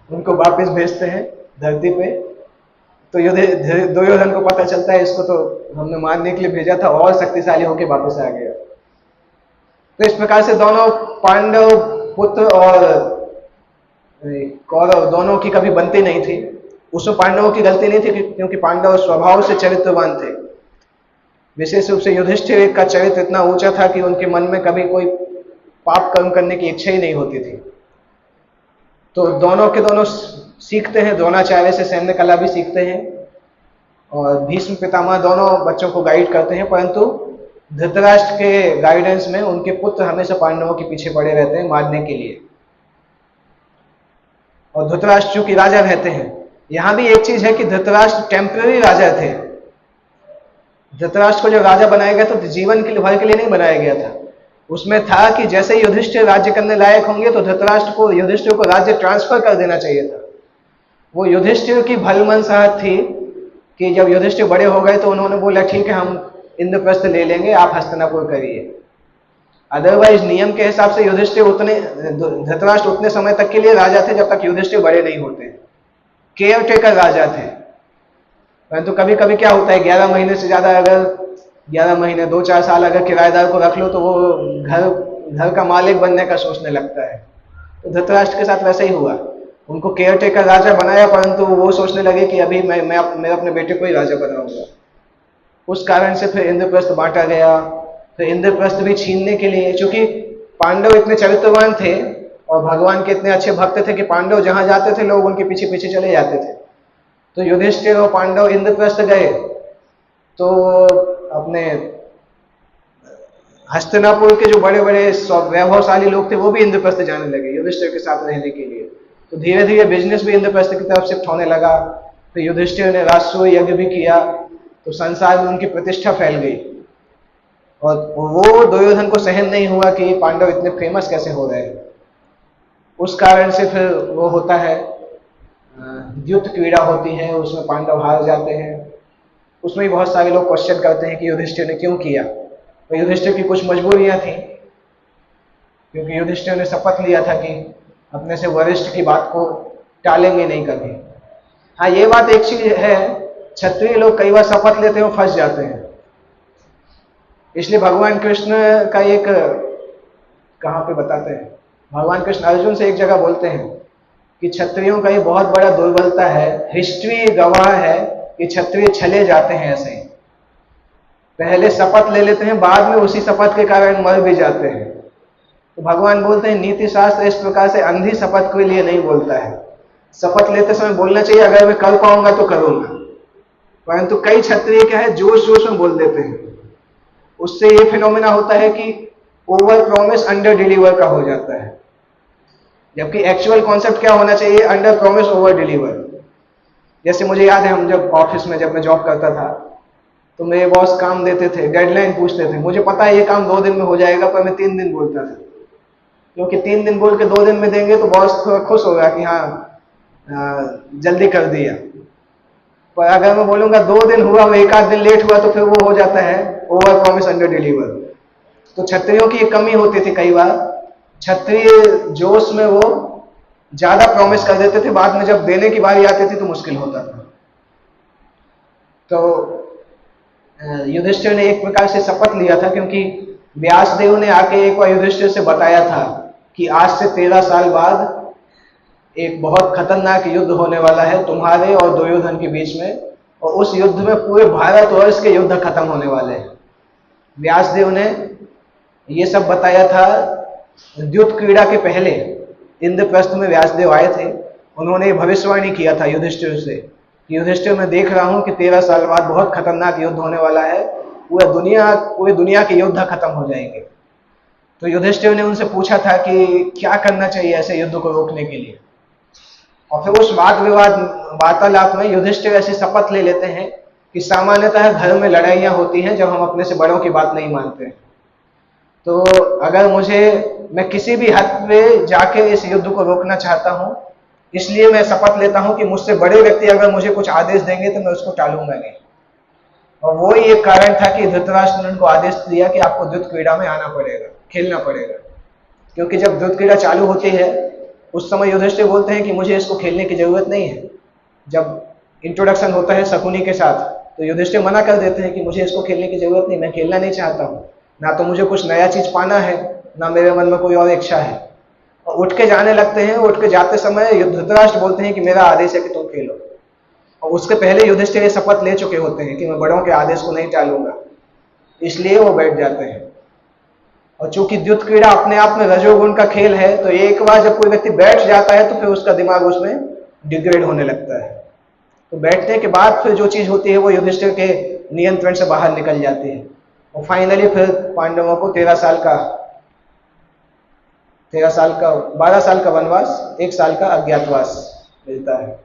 उनको वापस भेजते हैं धरती पे। तो दुर्योधन को पता चलता है इसको तो हमने मारने के लिए भेजा था, और शक्तिशाली होकर वापस आ गया। तो इस प्रकार से दोनों पांडव पुत्र और कौरव दोनों की कभी बनती नहीं थी। उसमें पांडवों की गलती नहीं थी, क्योंकि पांडव स्वभाव से चरित्रवान थे। विशेष रूप से युधिष्ठिर का चरित्र इतना ऊंचा था कि उनके मन में कभी कोई पाप कर्म करने की इच्छा ही नहीं होती थी। तो दोनों के दोनों सीखते हैं, द्रोणाचार्य से सैन्य कला भी सीखते हैं, और भीष्म पितामह दोनों बच्चों को गाइड करते हैं। परंतु धृतराष्ट्र के गाइडेंस में उनके पुत्र हमेशा पांडवों के पीछे पड़े रहते हैं मारने के लिए। और धृतराष्ट्र चूंकि राजा रहते हैं, यहां भी एक चीज है कि धृतराष्ट्र टेम्पररी राजा थे। धृतराष्ट्र को जब राजा बनाया गया तो जीवन के लिए भर के लिए नहीं बनाया गया था। उसमें था कि जैसे युधिष्ठिर राज्य करने लायक होंगे तो धृतराष्ट्र को युधिष्ठिर को राज्य ट्रांसफर कर देना चाहिए था। वो युधिष्ठिर की भलमनसाहत थी कि जब युधिष्ठिर बड़े हो गए तो उन्होंने बोला ठीक है हम इंद्रप्रस्थ ले लेंगे, आप हस्तिनापुर करिए। अदरवाइज नियम के हिसाब से धृतराष्ट्र उतने समय तक के लिए राजा थे जब तक युधिष्ठिर बड़े नहीं होते, केयर टेकर राजा थे। परंतु कभी कभी क्या होता है, 11 महीने से ज्यादा, अगर 11 महीने 2-4 साल अगर किराएदार को रख लो तो वो घर का मालिक बनने का सोचने लगता है। तो धृतराष्ट्र के साथ वैसा ही हुआ, उनको केयर टेकर राजा बनाया, परंतु वो सोचने लगे कि अभी मैं अपने बेटे को ही राजा बनाऊंगा। उस कारण से फिर इंद्रप्रस्थ बांटा गया। फिर इंद्रप्रस्थ भी छीनने के लिए, चूंकि पांडव इतने चरित्रवान थे और भगवान के इतने अच्छे भक्त थे कि पांडव जहां जाते थे लोग उनके पीछे पीछे चले जाते थे। तो युधिष्ठिर और पांडव इंद्रप्रस्थ गए तो अपने हस्तिनापुर के जो बड़े बड़े वैभवशाली लोग थे वो भी इंद्रप्रस्थ जाने लगे युधिष्ठिर के साथ रहने के लिए। तो धीरे धीरे बिजनेस भी इंद्रप्रस्थ की तरफ शिफ्ट होने लगा। फिर युधिष्ठिर ने राजसूय यज्ञ भी किया तो संसार में उनकी प्रतिष्ठा फैल गई। और वो दुर्योधन को सहन नहीं हुआ कि पांडव इतने फेमस कैसे हो रहे हैं। उस कारण से फिर वो होता है युद्ध क्रीड़ा होती है, उसमें पांडव हार जाते हैं। उसमें भी बहुत सारे लोग क्वेश्चन करते हैं कि युधिष्ठिर ने क्यों किया। तो युधिष्ठिर की कुछ मजबूरियां थी, क्योंकि युधिष्ठिर ने शपथ लिया था कि अपने से वरिष्ठ की बात को टालेंगे नहीं कभी। हाँ, ये बात एक चीज है, क्षत्रिय लोग कई बार शपथ लेते हैं और फंस जाते हैं। इसलिए भगवान कृष्ण का एक कहाँ पे बताते हैं, भगवान कृष्ण अर्जुन से एक जगह बोलते हैं कि क्षत्रियों का ये बहुत बड़ा दुर्बलता है, हिस्ट्री गवाह है कि क्षत्रिय छले जाते हैं। ऐसे ही पहले शपथ ले लेते हैं, बाद में उसी शपथ के कारण मर भी जाते हैं। तो भगवान बोलते हैं नीति शास्त्र इस प्रकार से अंधी शपथ के लिए नहीं बोलता है। शपथ लेते समय बोलना चाहिए अगर मैं कर पाऊंगा तो करूंगा, परंतु कई क्षत्रिय क्या है जोश जोश में बोल देते हैं। उससे ये फिनोमेना होता है कि ओवर प्रॉमिस अंडर डिलीवर का हो जाता है, जबकि एक्चुअल कॉन्सेप्ट क्या होना चाहिए, अंडर प्रॉमिस ओवर डिलीवर। जैसे मुझे याद है हम जब ऑफिस में जब मैं जॉब करता था तो मेरे बॉस काम देते थे, डेडलाइन पूछते थे, मुझे पता है ये काम 2 दिन में हो जाएगा, पर मैं 3 दिन बोलता था, क्योंकि 3 दिन बोल के 2 दिन में देंगे तो बॉस थोड़ा खुश होगा कि हाँ जल्दी कर दिया। पर अगर मैं बोलूंगा 2 दिन हुआ, वो 1-8 दिन लेट हुआ, तो फिर वो हो जाता है ओवर प्रॉमिस अंडर डिलीवर। तो क्षत्रियों की एक कमी होती थी, कई बार क्षत्रिय जोश में वो ज्यादा प्रॉमिस कर देते थे, बाद में जब देने की बारी आती थी तो मुश्किल होता था। तो युधिष्ठिर ने एक प्रकार से शपथ लिया था, क्योंकि व्यासदेव ने आके एक बार युधिष्ठिर से बताया था कि आज से 13 साल बाद एक बहुत खतरनाक युद्ध होने वाला है तुम्हारे और दुर्योधन के बीच में, और उस युद्ध में पूरे भारतवर्ष के युद्ध खत्म होने वाले हैं। व्यासदेव ने ये सब बताया था युद्ध क्रीड़ा के पहले। इंद्रप्रस्थ में व्यासदेव आए थे, उन्होंने भविष्यवाणी किया था युधिष्ठिर से कि युधिष्ठिर मैं देख रहा हूं कि 13 साल बाद बहुत खतरनाक युद्ध होने वाला है, पूरी दुनिया के युद्ध खत्म हो जाएंगे। तो युधिष्ठिर ने उनसे पूछा था कि क्या करना चाहिए ऐसे युद्ध को रोकने के लिए। और फिर उस वाद विवाद वार्तालाप में युधिष्ठिर ऐसी शपथ ले लेते हैं कि सामान्यतः घर में लड़ाइयां होती हैं जब हम अपने से बड़ों की बात नहीं मानते हैं। तो अगर मैं किसी भी हद पे जाके इस युद्ध को रोकना चाहता हूँ, इसलिए मैं शपथ लेता हूँ कि मुझसे बड़े व्यक्ति अगर मुझे कुछ आदेश देंगे तो मैं उसको टालूंगा नहीं। और वो ही एक कारण था कि धृतराष्ट्र ने उनको आदेश दिया कि आपको द्युत क्रीड़ा में आना पड़ेगा, खेलना पड़ेगा। क्योंकि जब द्युत क्रीड़ा चालू होती है उस समय युधिष्ठिर बोलते हैं कि मुझे इसको खेलने की जरूरत नहीं है। जब इंट्रोडक्शन होता है शकुनी के साथ तो युधिष्ठिर मना कर देते हैं कि मुझे इसको खेलने की जरूरत नहीं, मैं खेलना नहीं चाहता हूँ, ना तो मुझे कुछ नया चीज पाना है, ना मेरे मन में कोई और इच्छा है। और उठ के जाने लगते हैं। उठ के जाते समय धृतराष्ट्र बोलते हैं कि मेरा आदेश है कि तुम खेलो। और उसके पहले युधिष्ठिर ये शपथ ले चुके होते हैं कि मैं बड़ों के आदेश को नहीं टालूंगा, इसलिए वो बैठ जाते हैं। और चूंकि द्युत क्रीड़ा अपने आप में रजोगुण का खेल है, तो एक बार जब कोई व्यक्ति बैठ जाता है तो फिर उसका दिमाग उसमें डिग्रेड होने लगता है। तो बैठने के बाद फिर जो चीज होती है वो युधिष्ठिर के नियंत्रण से बाहर निकल जाती है। और फाइनली फिर पांडवों को 12 साल का वनवास, 1 साल का अज्ञातवास मिलता है।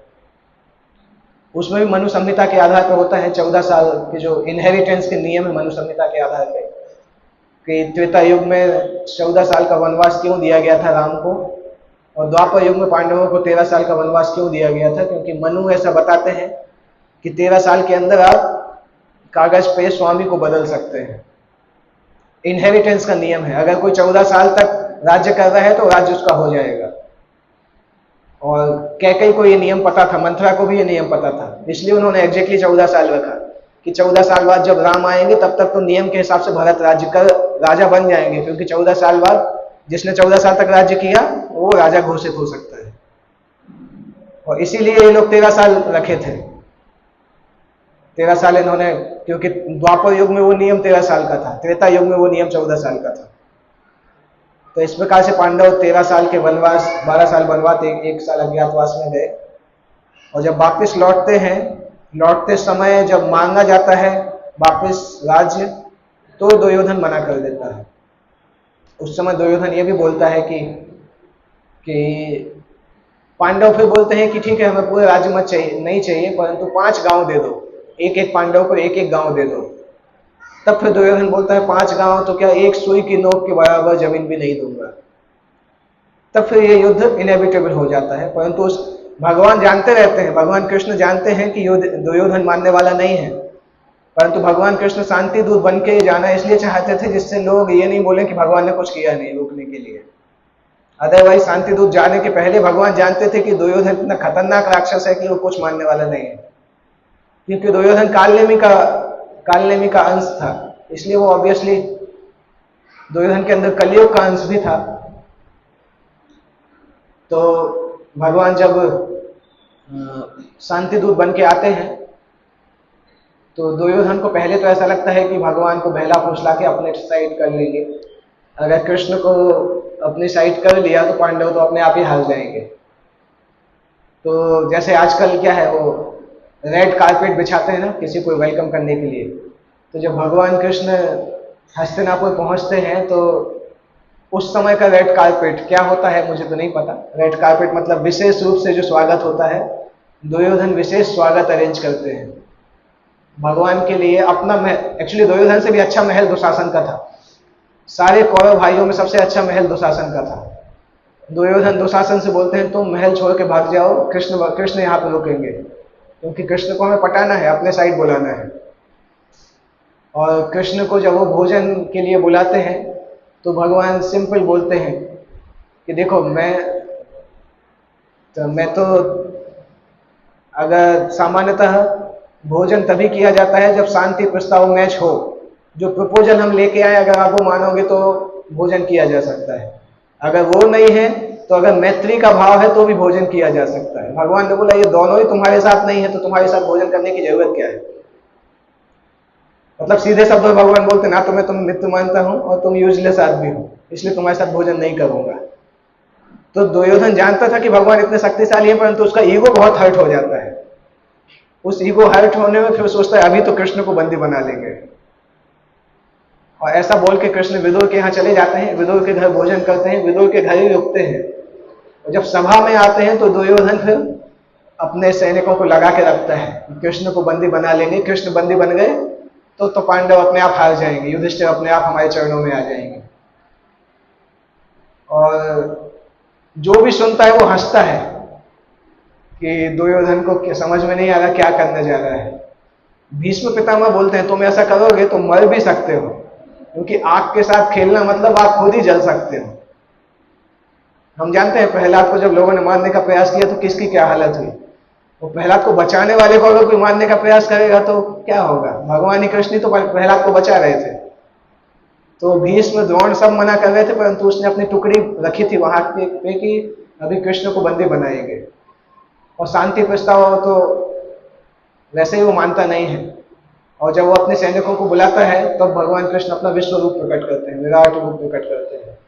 उसमें भी मनु संहिता के आधार पर होता है। 14 साल के जो इनहेरिटेंस के नियम है मनु संहिता के आधार पर, कि त्रेता युग में 14 साल का वनवास क्यों दिया गया था राम को, और द्वापर युग में पांडवों को 13 साल का वनवास क्यों दिया गया था। क्योंकि मनु ऐसा बताते हैं कि 13 साल के अंदर आप कागज पे स्वामी को बदल सकते हैं। इनहेरिटेंस का नियम है, अगर कोई 14 साल तक राज्य कर रहा है तो राज्य उसका हो जाएगा। और कैकेयी को ये नियम पता था, मंथरा को भी ये नियम पता था, इसलिए उन्होंने एग्जैक्टली 14 साल रखा कि 14 साल बाद जब राम आएंगे तब तक तो नियम के हिसाब से भरत राज्य का राजा बन जाएंगे। क्योंकि 14 साल बाद जिसने 14 साल तक राज्य किया वो राजा घोषित हो सकता है। और इसीलिए ये लोग 13 साल रखे थे। 13 साल इन्होंने, क्योंकि द्वापर युग में वो नियम 13 साल का था, त्रेता युग में वो नियम 14 साल का था। तो इस प्रकार से पांडव 13 साल के वनवास, 12 साल वनवास, 1 साल अज्ञातवास में गए। और जब वापिस लौटते हैं, लौटते समय जब मांगा जाता है वापिस राज्य, तो दुर्योधन मना कर देता है। उस समय दुर्योधन ये भी बोलता है कि पांडव फिर बोलते हैं कि ठीक है हमें पूरे राज्य मत चाहिए, नहीं चाहिए, परंतु 5 गांव दे दो, एक पांडव को एक गांव दे दो। तब फिर दुर्योधन बोलता है 5 गांव तो क्या, एक सुई की नोक के बराबर जमीन भी नहीं दूंगा। तब फिर ये युद्ध इनएविटेबल हो जाता है। परंतु भगवान जानते रहते हैं, भगवान कृष्ण जानते हैं कि दुर्योधन मानने वाला नहीं है, परंतु भगवान कृष्ण शांति दूत बन के जाना इसलिए चाहते थे जिससे लोग ये नहीं बोले कि भगवान ने कुछ किया नहीं रोकने के लिए। अदरवाइज शांति दूत जाने के पहले भगवान जानते थे कि दुर्योधन इतना खतरनाक राक्षस है कि वो कुछ मानने वाला नहीं है। क्योंकि दुर्योधन कालनेमी का अंश था, इसलिए वो ऑब्वियसली दुर्योधन के अंदर कलियुग का अंश भी था। तो भगवान जब शांति दूत बन के आते हैं तो दुर्योधन को पहले तो ऐसा लगता है कि भगवान को बहला फुसला के अपने साइड कर लेंगे। अगर कृष्ण को अपनी साइड कर लिया तो पांडव तो अपने आप ही हार जाएंगे। तो जैसे आजकल क्या है, वो रेड कारपेट बिछाते हैं ना किसी को वेलकम करने के लिए। तो जब भगवान कृष्ण हस्तिनापुर पहुंचते हैं तो उस समय का रेड कारपेट क्या होता है मुझे तो नहीं पता। रेड कारपेट मतलब विशेष रूप से जो स्वागत होता है, दुर्योधन विशेष स्वागत अरेंज करते हैं भगवान के लिए। अपना एक्चुअली दुर्योधन से भी अच्छा महल दुशासन का था। सारे कौरव भाइयों में सबसे अच्छा महल दुशासन का था। दुर्योधन दुशासन से बोलते हैं तुम महल छोड़ के भाग जाओ, कृष्ण यहाँ पे रुकेंगे, क्योंकि कृष्ण को हमें पटाना है, अपने साइड बुलाना है। और कृष्ण को जब वो भोजन के लिए बुलाते हैं तो भगवान सिंपल बोलते हैं कि देखो मैं तो अगर सामान्यतः भोजन तभी किया जाता है जब शांति प्रस्ताव मैच हो। जो प्रपोजल हम लेके आए अगर आप वो मानोगे तो भोजन किया जा सकता है, अगर वो नहीं है तो अगर मैत्री का भाव है तो भी भोजन किया जा सकता है। भगवान ने बोला ये दोनों ही तुम्हारे साथ नहीं है तो तुम्हारे साथ भोजन करने की जरूरत क्या है। मतलब सीधे शब्द में भगवान बोलते ना तो मैं तुम मित्र मानता हूं और तुम यूजलेस आदमी हो, इसलिए तुम्हारे साथ भोजन नहीं करूंगा। तो दुर्योधन जानता था कि भगवान इतने शक्तिशाली है, परंतु उसका ईगो बहुत हर्ट हो जाता है। उस ईगो हर्ट होने में फिर सोचता है अभी तो कृष्ण को बंदी बना लेंगे। और ऐसा बोल के कृष्ण विदुर के यहाँ चले जाते हैं, विदुर के घर भोजन करते हैं, विदुर के घर ही रुकते हैं। और जब सभा में आते हैं तो दुर्योधन फिर अपने सैनिकों को लगा के रखता है कृष्ण को बंदी बना लेंगे। कृष्ण बंदी बन गए तो पांडव अपने आप हार जाएंगे, युधिष्ठिर अपने आप हमारे चरणों में आ जाएंगे। और जो भी सुनता है वो हंसता है कि दुर्योधन को समझ में नहीं आ रहा क्या करने जा रहा है। भीष्म पितामह बोलते हैं तुम ऐसा करोगे तो मर भी सकते हो, क्योंकि आग के साथ खेलना मतलब आप खुद ही जल सकते हो। हम जानते हैं प्रहलाद को जब लोगों ने मारने का प्रयास किया तो किसकी क्या हालत हुई। वो प्रहलाद को बचाने वाले को अगर कोई मारने का प्रयास करेगा तो क्या होगा। भगवान कृष्ण तो प्रहलाद को बचा रहे थे, तो भीष्म द्रोण सब मना कर रहे थे, परंतु उसने अपनी टुकड़ी रखी थी वहां पे कि अभी कृष्ण को बंदी बनाएंगे। और शांति प्रस्ताव तो वैसे ही वो मानता नहीं है, और जब वो अपने सैनिकों को बुलाता है तब तो भगवान कृष्ण अपना विश्व रूप प्रकट करते हैं, विराट रूप प्रकट करते हैं।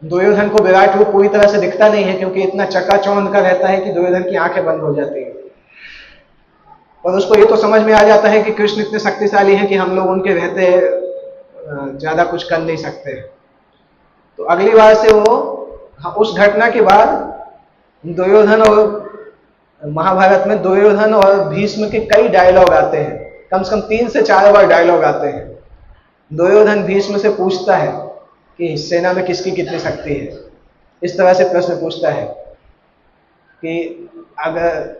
दुर्योधन को विराट रूप पूरी तरह से दिखता नहीं है, क्योंकि इतना चकाचौंध का रहता है कि दुर्योधन की आंखें बंद हो जाती हैं। और उसको ये तो समझ में आ जाता है कि कृष्ण इतने शक्तिशाली है कि हम लोग उनके रहते ज्यादा कुछ कर नहीं सकते। तो अगली बार से वो उस घटना के बाद दुर्योधन और महाभारत में दुर्योधन और भीष्म के कई डायलॉग आते हैं, कम से कम 3 से 4 बार डायलॉग आते हैं। दुर्योधन भीष्म से पूछता है कि सेना में किसकी कितनी शक्ति है। इस तरह से प्रश्न पूछता है कि अगर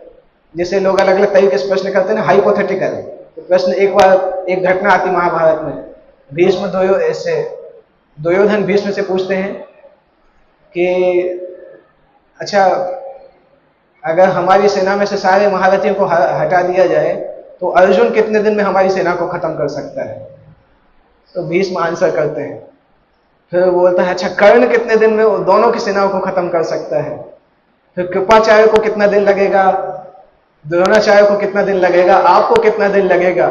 जैसे लोग अलग अलग तरीके से प्रश्न करते हैं ना, हाइपोथेटिकल। तो प्रश्न एक घटना आती महाभारत में, दुर्योधन भीष्म से पूछते हैं कि अच्छा अगर हमारी सेना में से सारे महारथियों को हटा दिया जाए तो अर्जुन कितने दिन में हमारी सेना को खत्म कर सकता है। तो भीष्म आंसर करते हैं, फिर बोलता है अच्छा कर्ण कितने दिन में दोनों की सेनाओं को खत्म कर सकता है। फिर कृपाचार्य को कितना दिन लगेगा, द्रोणाचार्य को कितना दिन लगेगा, आपको कितना दिन लगेगा।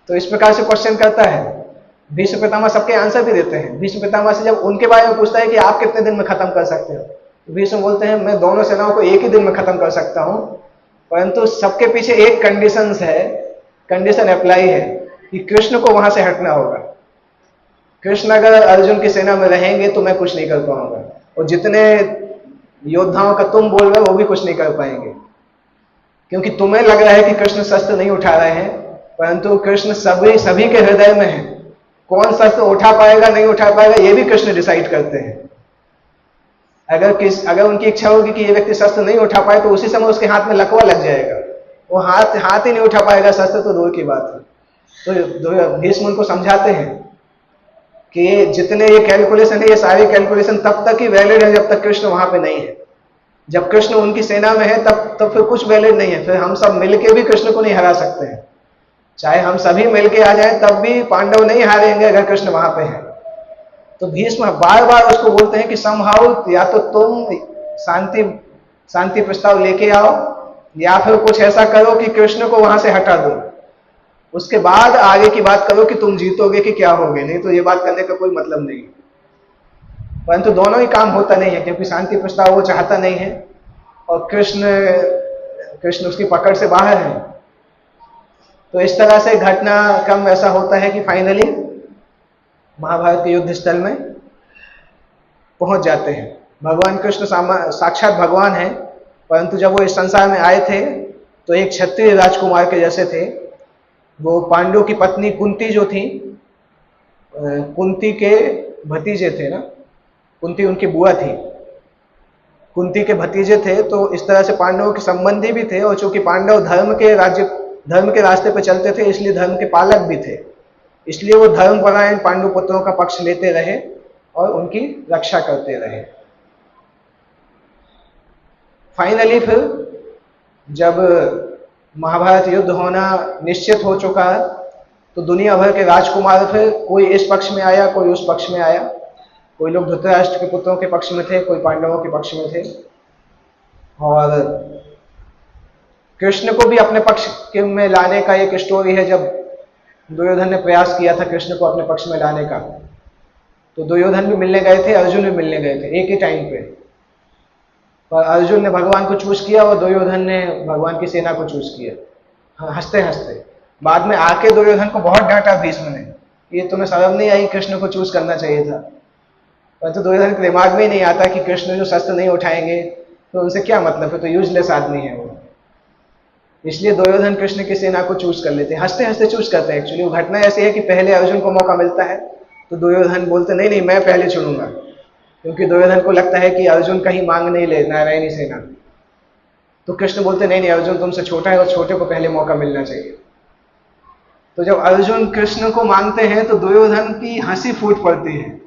तो इस प्रकार से क्वेश्चन करता है। भीष्म पितामह सबके आंसर भी देते हैं। भीष्म पितामह से जब उनके बारे में पूछता है कि आप कितने दिन में खत्म कर सकते हो, तो भीष्म बोलते हैं मैं दोनों सेनाओं को एक ही दिन में खत्म कर सकता हूं, परंतु सबके पीछे एक कंडीशन अप्लाई है कि कृष्ण को वहां से हटना होगा। कृष्ण अगर अर्जुन की सेना में रहेंगे तो मैं कुछ नहीं कर पाऊंगा, और जितने योद्धाओं का तुम बोल रहे हो वो भी कुछ नहीं कर पाएंगे, क्योंकि तुम्हें लग रहा है कि कृष्ण शस्त्र नहीं उठा रहे हैं, परंतु कृष्ण सभी के हृदय में है। कौन शस्त्र उठा पाएगा नहीं उठा पाएगा ये भी कृष्ण डिसाइड करते हैं। अगर उनकी इच्छा होगी कि ये व्यक्ति शस्त्र नहीं उठा पाए तो उसी समय उसके हाथ में लकवा लग जाएगा, वो हाथ ही नहीं उठा पाएगा शस्त्र, तो दूर की बात है। तो भीष्म उनको समझाते हैं कि जितने ये कैलकुलेशन है, ये सारी कैलकुलेशन तब तक ही वैलिड है जब तक कृष्ण वहां पे नहीं है। जब कृष्ण उनकी सेना में है तब फिर कुछ वैलिड नहीं है। फिर हम सब मिलके भी कृष्ण को नहीं हरा सकते हैं, चाहे हम सभी मिलके आ जाएं तब भी पांडव नहीं हारेंगे अगर कृष्ण वहां पे है। तो भीष्म बार बार उसको बोलते हैं कि समहाउ या तो तुम शांति प्रस्ताव लेके आओ, या फिर कुछ ऐसा करो कि कृष्ण को वहां से हटा दो, उसके बाद आगे की बात करो कि तुम जीतोगे कि क्या होगे, नहीं तो ये बात करने का कोई मतलब नहीं। परंतु दोनों ही काम होता नहीं है, क्योंकि शांति प्रस्ताव वो चाहता नहीं है और कृष्ण उसकी पकड़ से बाहर है। तो इस तरह से घटनाक्रम ऐसा होता है कि फाइनली महाभारत के युद्ध स्थल में पहुंच जाते हैं। भगवान कृष्ण साक्षात भगवान है, परंतु जब वो इस संसार में आए थे तो एक क्षत्रिय राजकुमार के जैसे थे। वो पांडु की पत्नी कुंती जो थी, कुंती के भतीजे थे ना, कुंती उनकी बुआ थी, कुंती के भतीजे थे। तो इस तरह से पांडवों के संबंधी भी थे, और चूंकि पांडव धर्म के रास्ते पर चलते थे इसलिए धर्म के पालक भी थे, इसलिए वो धर्मपरायण पांडु पुत्रों का पक्ष लेते रहे और उनकी रक्षा करते रहे। फाइनली फिर जब महाभारत युद्ध होना निश्चित हो चुका तो दुनिया भर के राजकुमार फिर कोई इस पक्ष में आया, कोई उस पक्ष में आया। कोई लोग धृतराष्ट्र के पुत्रों के पक्ष में थे, कोई पांडवों के पक्ष में थे। और कृष्ण को भी अपने पक्ष में लाने का एक स्टोरी है। जब दुर्योधन ने प्रयास किया था कृष्ण को अपने पक्ष में लाने का, तो दुर्योधन भी मिलने गए थे, अर्जुन भी मिलने गए थे एक ही टाइम पे, पर अर्जुन ने भगवान को चूज किया और दुर्योधन ने भगवान की सेना को चूज किया। हंसते हंसते बाद में आके दुर्योधन को बहुत डांटा भीष्म ने, ये तुम्हें शर्म नहीं आई, कृष्ण को चूज करना चाहिए था। परंतु दुर्योधन के दिमाग में ही नहीं आता कि कृष्ण जो शस्त्र नहीं उठाएंगे तो उनसे क्या मतलब है, तो यूजलेस आदमी है वो। इसलिए दुर्योधन कृष्ण की सेना को चूज कर लेते हैं, हंसते हंसते चूज करते हैं। एक्चुअली वो घटना ऐसी है कि पहले अर्जुन को मौका मिलता है, तो दुर्योधन बोलते नहीं नहीं मैं पहले चुनूंगा, क्योंकि दुर्योधन को लगता है कि अर्जुन कहीं मांग नहीं ले नारायणी सेना। तो कृष्ण बोलते नहीं नहीं अर्जुन तुमसे छोटा है और छोटे को पहले मौका मिलना चाहिए। तो जब अर्जुन कृष्ण को मांगते हैं तो दुर्योधन की हंसी फूट पड़ती है,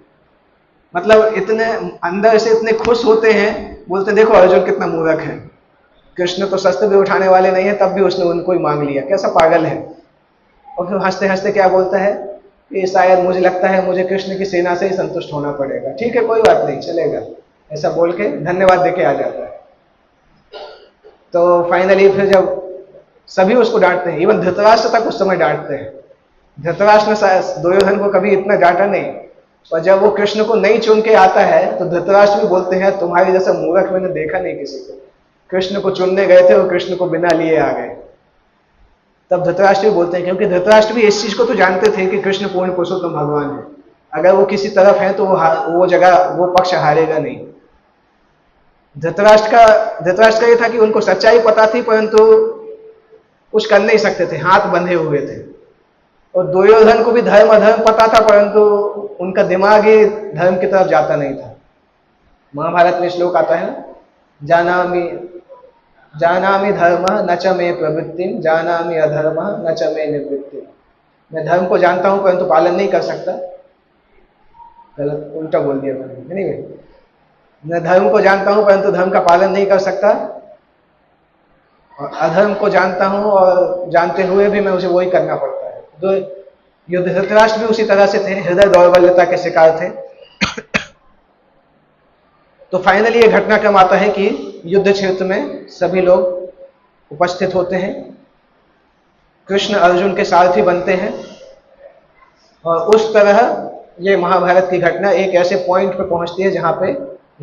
मतलब इतने अंदर से इतने खुश होते हैं, बोलते देखो अर्जुन कितना मूर्ख है, कृष्ण तो शस्त्र भी उठाने वाले नहीं है तब भी उसने उनको ही मांग लिया, कैसा पागल है। और फिर हंसते हंसते क्या बोलता है कि शायद मुझे लगता है मुझे कृष्ण की सेना से ही संतुष्ट होना पड़ेगा, ठीक है कोई बात नहीं चलेगा, ऐसा बोल के धन्यवाद देके आ जाता है। तो फाइनली फिर जब सभी उसको डांटते हैं, इवन धृतराष्ट्र तक उस समय डांटते हैं, धृतराष्ट्र ने दुर्योधन को कभी इतना डांटा नहीं, और जब वो कृष्ण को नहीं चुन के आता है तो धृतराष्ट्र भी बोलते हैं तुम्हारे जैसा मूर्ख मैंने देखा नहीं किसी को, कृष्ण को चुनने गए थे और कृष्ण को बिना लिए आ गए। तब धृतराष्ट्र भी बोलते हैं, क्योंकि धृतराष्ट्र भी इस चीज को तो जानते थे कि कृष्ण पूर्ण पुरुषोत्तम भगवान है, अगर वो किसी तरफ है तो वो जगह वो पक्ष हारेगा नहीं। धृतराष्ट्र का ये था कि उनको सच्चाई पता थी परंतु कुछ कर नहीं सकते थे, हाथ बंधे हुए थे। और दुर्योधन को भी धर्म अधर्म पता था परंतु उनका दिमाग ही धर्म की तरफ जाता नहीं था। महाभारत में श्लोक आता है जानामि धर्म न च मे प्रवृत्ति जानामि अधर्म न च मे निवृत्ति। मैं धर्म को जानता हूं परंतु पालन नहीं कर सकता, गलत उल्टा बोल दिया मैंने, नहीं मैं धर्म को जानता हूं परंतु धर्म का पालन नहीं कर सकता, और अधर्म को जानता हूं और जानते हुए भी मैं उसे वही करना पड़ता है। तो युद्ध धृतराष्ट्र भी उसी तरह से थे, हृदय दौर्बल्यता के शिकार थे। तो फाइनली ये घटनाक्रम आता है कि युद्ध क्षेत्र में सभी लोग उपस्थित होते हैं, कृष्ण अर्जुन के सारथी बनते हैं, और उस तरह ये महाभारत की घटना एक ऐसे पॉइंट पे पहुंचती है जहां पे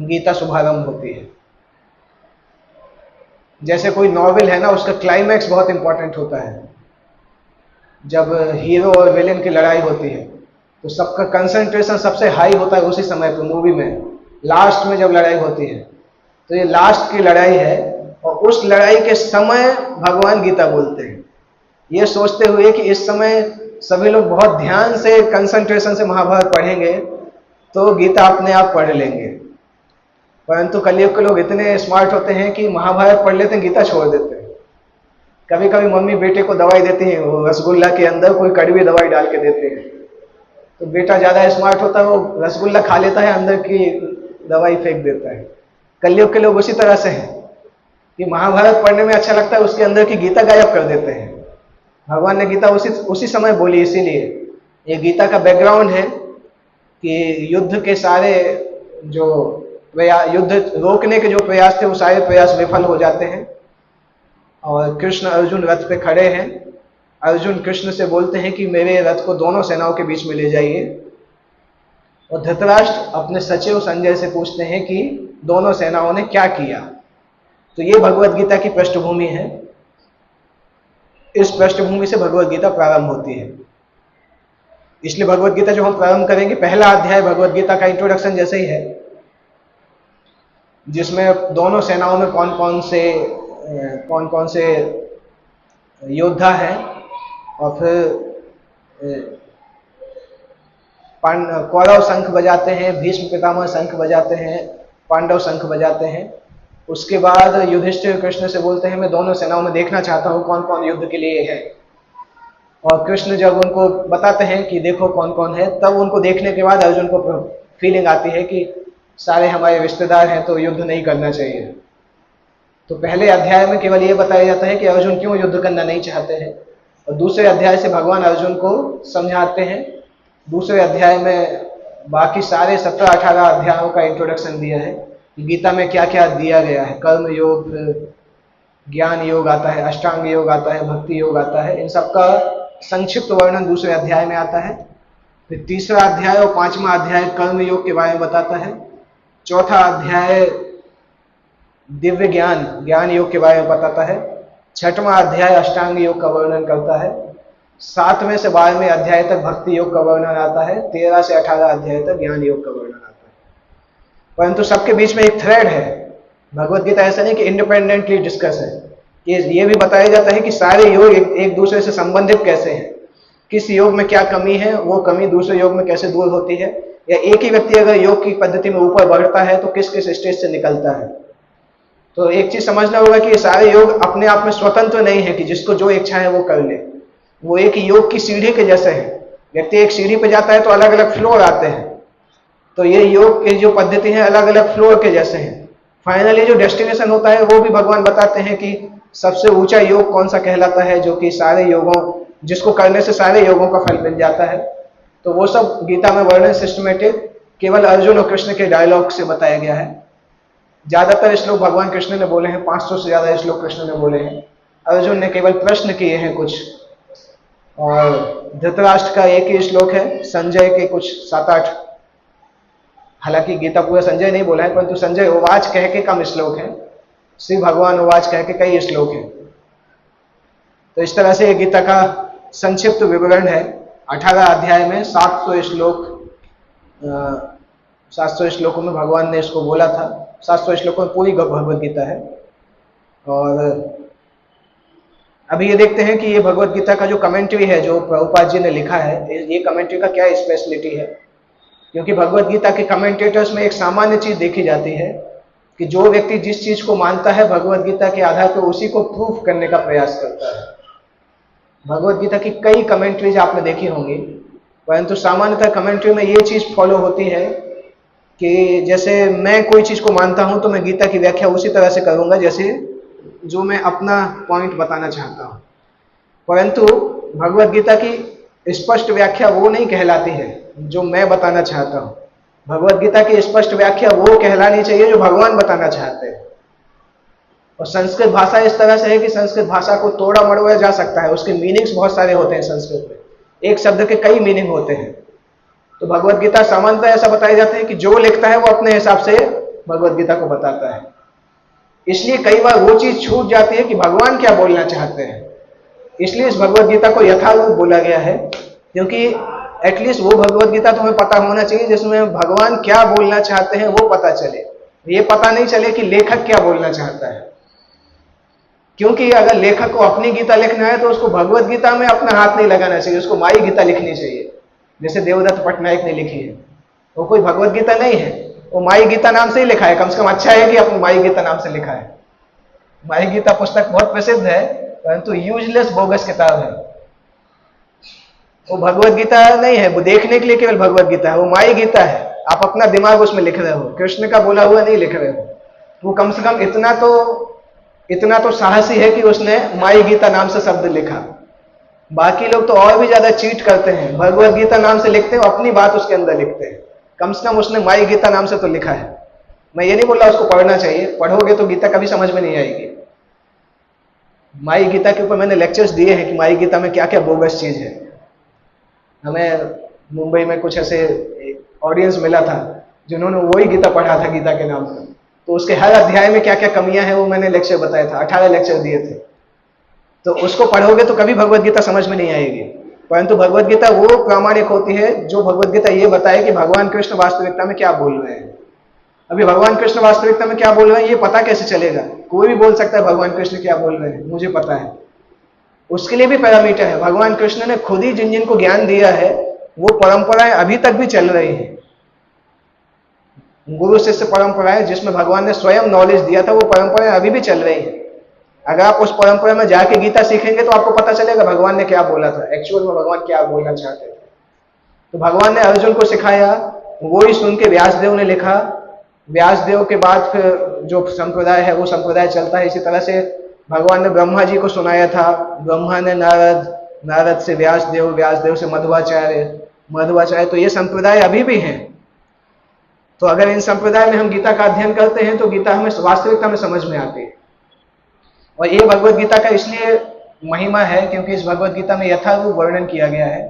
गीता शुभारंभ होती है। जैसे कोई नॉवेल है ना, उसका क्लाइमैक्स बहुत इंपॉर्टेंट होता है। जब हीरो और विलेन की लड़ाई होती है तो सबका कंसंट्रेशन सबसे हाई होता है उसी समय पे मूवी में, लास्ट में जब लड़ाई होती है। तो ये लास्ट की लड़ाई है और उस लड़ाई के समय भगवान गीता बोलते हैं, ये सोचते हुए कि इस समय सभी लोग बहुत ध्यान से कंसंट्रेशन से महाभारत पढ़ेंगे तो गीता अपने आप पढ़ लेंगे। परंतु कलयुग के लोग इतने स्मार्ट होते हैं कि महाभारत पढ़ लेते हैं, गीता छोड़ देते हैं। कभी कभी मम्मी बेटे को दवाई देती है, वो रसगुल्ला के अंदर कोई कड़वी दवाई डाल के देते हैं, तो बेटा ज्यादा स्मार्ट होता है, वो रसगुल्ला खा लेता है, अंदर की दवाई फेंक देता है। कलयुग के लोग उसी तरह से हैं कि महाभारत पढ़ने में अच्छा लगता है, उसके अंदर की गीता गायब कर देते हैं। भगवान ने गीता उसी समय बोली, इसीलिए ये गीता का बैकग्राउंड है कि युद्ध के सारे जो युद्ध रोकने के जो प्रयास थे वो सारे प्रयास विफल हो जाते हैं, और कृष्ण अर्जुन रथ पे खड़े हैं। अर्जुन कृष्ण से बोलते हैं कि मेरे रथ को दोनों सेनाओं के बीच में ले जाइए, और धृतराष्ट्र अपने सचिव संजय से पूछते हैं कि दोनों सेनाओं ने क्या किया। तो ये भगवत गीता की पृष्ठभूमि है, इस पृष्ठभूमि से भगवत गीता प्रारंभ होती है। इसलिए भगवत गीता जो हम प्रारंभ करेंगे, पहला अध्याय भगवत गीता का इंट्रोडक्शन जैसे ही है, जिसमें दोनों सेनाओं में कौन कौन से योद्धा हैं, और फिर कौरव शंख बजाते हैं, भीष्म पितामह शंख बजाते हैं, पांडव शंख बजाते हैं। उसके बाद युधिष्ठिर कृष्ण से बोलते हैं मैं दोनों सेनाओं में देखना चाहता हूं कौन कौन युद्ध के लिए है, और कृष्ण जब उनको बताते हैं कि देखो कौन कौन है, तब उनको देखने के बाद अर्जुन को फीलिंग आती है कि सारे हमारे रिश्तेदार हैं तो युद्ध नहीं करना चाहिए। तो पहले अध्याय में केवल ये बताया जाता है कि अर्जुन क्यों युद्ध करना नहीं चाहते हैं, और दूसरे अध्याय से भगवान अर्जुन को समझाते हैं। दूसरे अध्याय में बाकी सारे 17-18 अध्यायों का इंट्रोडक्शन दिया है कि गीता में क्या क्या दिया गया है। कर्म योग, ज्ञान योग आता है, अष्टांग योग आता है, भक्ति योग आता है, इन सब का संक्षिप्त वर्णन दूसरे अध्याय में आता है। फिर तीसरा अध्याय और 5वां अध्याय कर्म योग के बारे में बताता है। चौथा अध्याय दिव्य ज्ञान योग के बारे में बताता है। 6वां अध्याय अष्टांग योग का वर्णन करता है। 7वें से 12वें अध्याय तक भक्ति योग का वर्णन आता है। 13 से 18 अध्याय तक ज्ञान योग का वर्णन आता है। परंतु सबके बीच में एक थ्रेड है। भगवत गीता ऐसा नहीं कि इंडिपेंडेंटली डिस्कस है, ये भी बताया जाता है कि सारे योग एक दूसरे से संबंधित कैसे हैं। किस योग में क्या कमी है, वो कमी दूसरे योग में कैसे दूर होती है, या एक ही व्यक्ति अगर योग की पद्धति में ऊपर बढ़ता है तो किस किस स्टेज से निकलता है। तो एक चीज समझना होगा कि ये सारे योग अपने आप में स्वतंत्र नहीं है कि जिसको जो इच्छा है वो कर ले। वो एक योग की सीढ़ी के जैसे है। व्यक्ति एक सीढ़ी पे जाता है तो अलग अलग फ्लोर आते हैं, तो ये योग की जो पद्धति है अलग अलग फ्लोर के जैसे हैं। फाइनली जो डेस्टिनेशन होता है वो भी भगवान बताते हैं कि सबसे ऊंचा योग कौन सा कहलाता है, जो कि सारे योगों, जिसको करने से सारे योगों का फल मिल जाता है। तो वो सब गीता में वर्णन सिस्टमेटिक केवल अर्जुन और कृष्ण के डायलॉग से बताया गया है। ज्यादातर श्लोक भगवान कृष्ण ने बोले हैं, 500 से ज्यादा श्लोक कृष्ण ने बोले हैं। अर्जुन ने केवल प्रश्न किए हैं कुछ, और धृतराष्ट्र का एक ही श्लोक है, संजय के कुछ 7-8, हालांकि गीता पूरा संजय नहीं बोला है, परंतु संजय उवाच कह के कम श्लोक है, श्री भगवान उवाच कह के कई श्लोक है। तो इस तरह से गीता का संक्षिप्त विवरण है। 18 अध्याय में 700 श्लोक, 700 श्लोकों में भगवान ने इसको बोला था। 700 श्लोकों में पूरी भगवद गीता है। और अभी ये देखते हैं कि ये भगवद गीता का जो कमेंट्री है जो प्रभुपाद जी ने लिखा है, ये कमेंट्री का क्या स्पेशलिटी है। क्योंकि भगवद गीता के कमेंटेटर्स में एक सामान्य चीज देखी जाती है कि जो व्यक्ति जिस चीज को मानता है भगवद गीता के आधार पर उसी को प्रूफ करने का प्रयास करता है। भगवद गीता की कई कमेंट्रीज आपने देखी होंगी, परंतु सामान्यतः कमेंट्री में ये चीज फॉलो होती है कि जैसे मैं कोई चीज को मानता हूं तो मैं गीता की व्याख्या उसी तरह से करूंगा जैसे जो मैं अपना पॉइंट बताना चाहता हूं। परंतु भगवद गीता की स्पष्ट व्याख्या वो नहीं कहलाती है जो मैं बताना चाहता हूं। भगवद गीता की स्पष्ट व्याख्या वो कहलानी चाहिए जो भगवान बताना चाहते हैं। और संस्कृत भाषा इस तरह से है कि संस्कृत भाषा को तोड़ा मड़ोड़ा जा सकता है, उसके मीनिंग्स बहुत सारे होते हैं संस्कृत में, एक शब्द के कई मीनिंग होते हैं। तो भगवद गीता सामान्यतः ऐसा बताया जाता है कि जो लिखता है वो अपने हिसाब से भगवद गीता को बताता है। इसलिए कई बार वो चीज छूट जाती है कि भगवान क्या बोलना चाहते हैं। इसलिए इस भगवद गीता को यथारूप बोला गया है, क्योंकि एटलीस्ट वो भगवद गीता तुम्हें पता होना चाहिए जिसमें भगवान क्या बोलना चाहते हैं वो पता चले। ये पता नहीं चले कि लेखक क्या बोलना चाहता है। क्योंकि अगर लेखक को अपनी गीता लिखना है तो उसको भगवद गीता में अपना हाथ नहीं लगाना चाहिए, उसको माई गीता लिखनी चाहिए, जैसे देवदत्त पटनायक ने लिखी है। वो कोई भगवद गीता नहीं है, वो माई गीता नाम से ही लिखा है। कम से कम अच्छा है कि अपनी माई गीता नाम से लिखा है। माई गीता पुस्तक बहुत प्रसिद्ध है, परंतु यूजलेस बोगस किताब है। वो भगवद गीता नहीं है, वो देखने के लिए केवल भगवद गीता है, वो माई गीता है। आप अपना दिमाग उसमें लिख रहे हो, कृष्ण का बोला हुआ नहीं लिख रहे हो। वो कम से कम इतना तो साहसी है कि उसने माई गीता नाम से शब्द लिखा। बाकी लोग तो और भी ज्यादा चीट करते हैं, भगवद गीता नाम से लिखते हैं, अपनी बात उसके अंदर लिखते हैं। कम से कम उसने माई गीता नाम से तो लिखा है। मैं ये नहीं बोल रहा उसको पढ़ना चाहिए, पढ़ोगे तो गीता कभी समझ में नहीं आएगी। माई गीता के ऊपर मैंने लेक्चर्स दिए हैं कि माई गीता में क्या क्या बोगस चीज है। हमें मुंबई में कुछ ऐसे ऑडियंस मिला था जिन्होंने वही गीता पढ़ा था गीता के नाम पर, तो उसके हर अध्याय में क्या क्या कमियां हैं वो मैंने लेक्चर बताया था, 18 लेक्चर दिए थे। तो उसको पढ़ोगे तो कभी भगवद गीता समझ में नहीं आएगी। परंतु भगवद गीता वो प्रामाणिक होती है जो भगवद गीता ये बताए कि भगवान कृष्ण वास्तविकता में क्या बोल रहे हैं। अभी भगवान कृष्ण वास्तविकता में क्या बोल रहे हैं ये पता कैसे चलेगा? कोई भी बोल सकता है भगवान कृष्ण क्या बोल रहे हैं, मुझे पता है। उसके लिए भी पैरामीटर है। भगवान कृष्ण ने खुद ही जिन जिन को ज्ञान दिया है वो परंपराएं अभी तक भी चल रही हैं। गुरु शिष्य परंपराएं जिसमें भगवान ने स्वयं नॉलेज दिया था, वो परंपराएं अभी भी चल रही हैं। अगर आप उस परंपरा में जाके गीता सीखेंगे तो आपको पता चलेगा भगवान ने क्या बोला था, एक्चुअल में भगवान क्या बोलना चाहते थे। तो भगवान ने अर्जुन को सिखाया, वो ही सुन के व्यासदेव ने लिखा। व्यासदेव के बाद फिर जो संप्रदाय है वो संप्रदाय चलता है। इसी तरह से भगवान ने ब्रह्मा जी को सुनाया था, ब्रह्मा ने नारद, नारद से व्यासदेव, व्यासदेव से मध्वाचार्य, मध्वाचार्य। तो ये संप्रदाय अभी भी हैं। तो अगर इन संप्रदाय में हम गीता का अध्ययन करते हैं तो गीता हमें वास्तविकता में समझ में आती है। और ये भगवद गीता का इसलिए महिमा है क्योंकि इस भगवद गीता में यथारूप वर्णन किया गया है,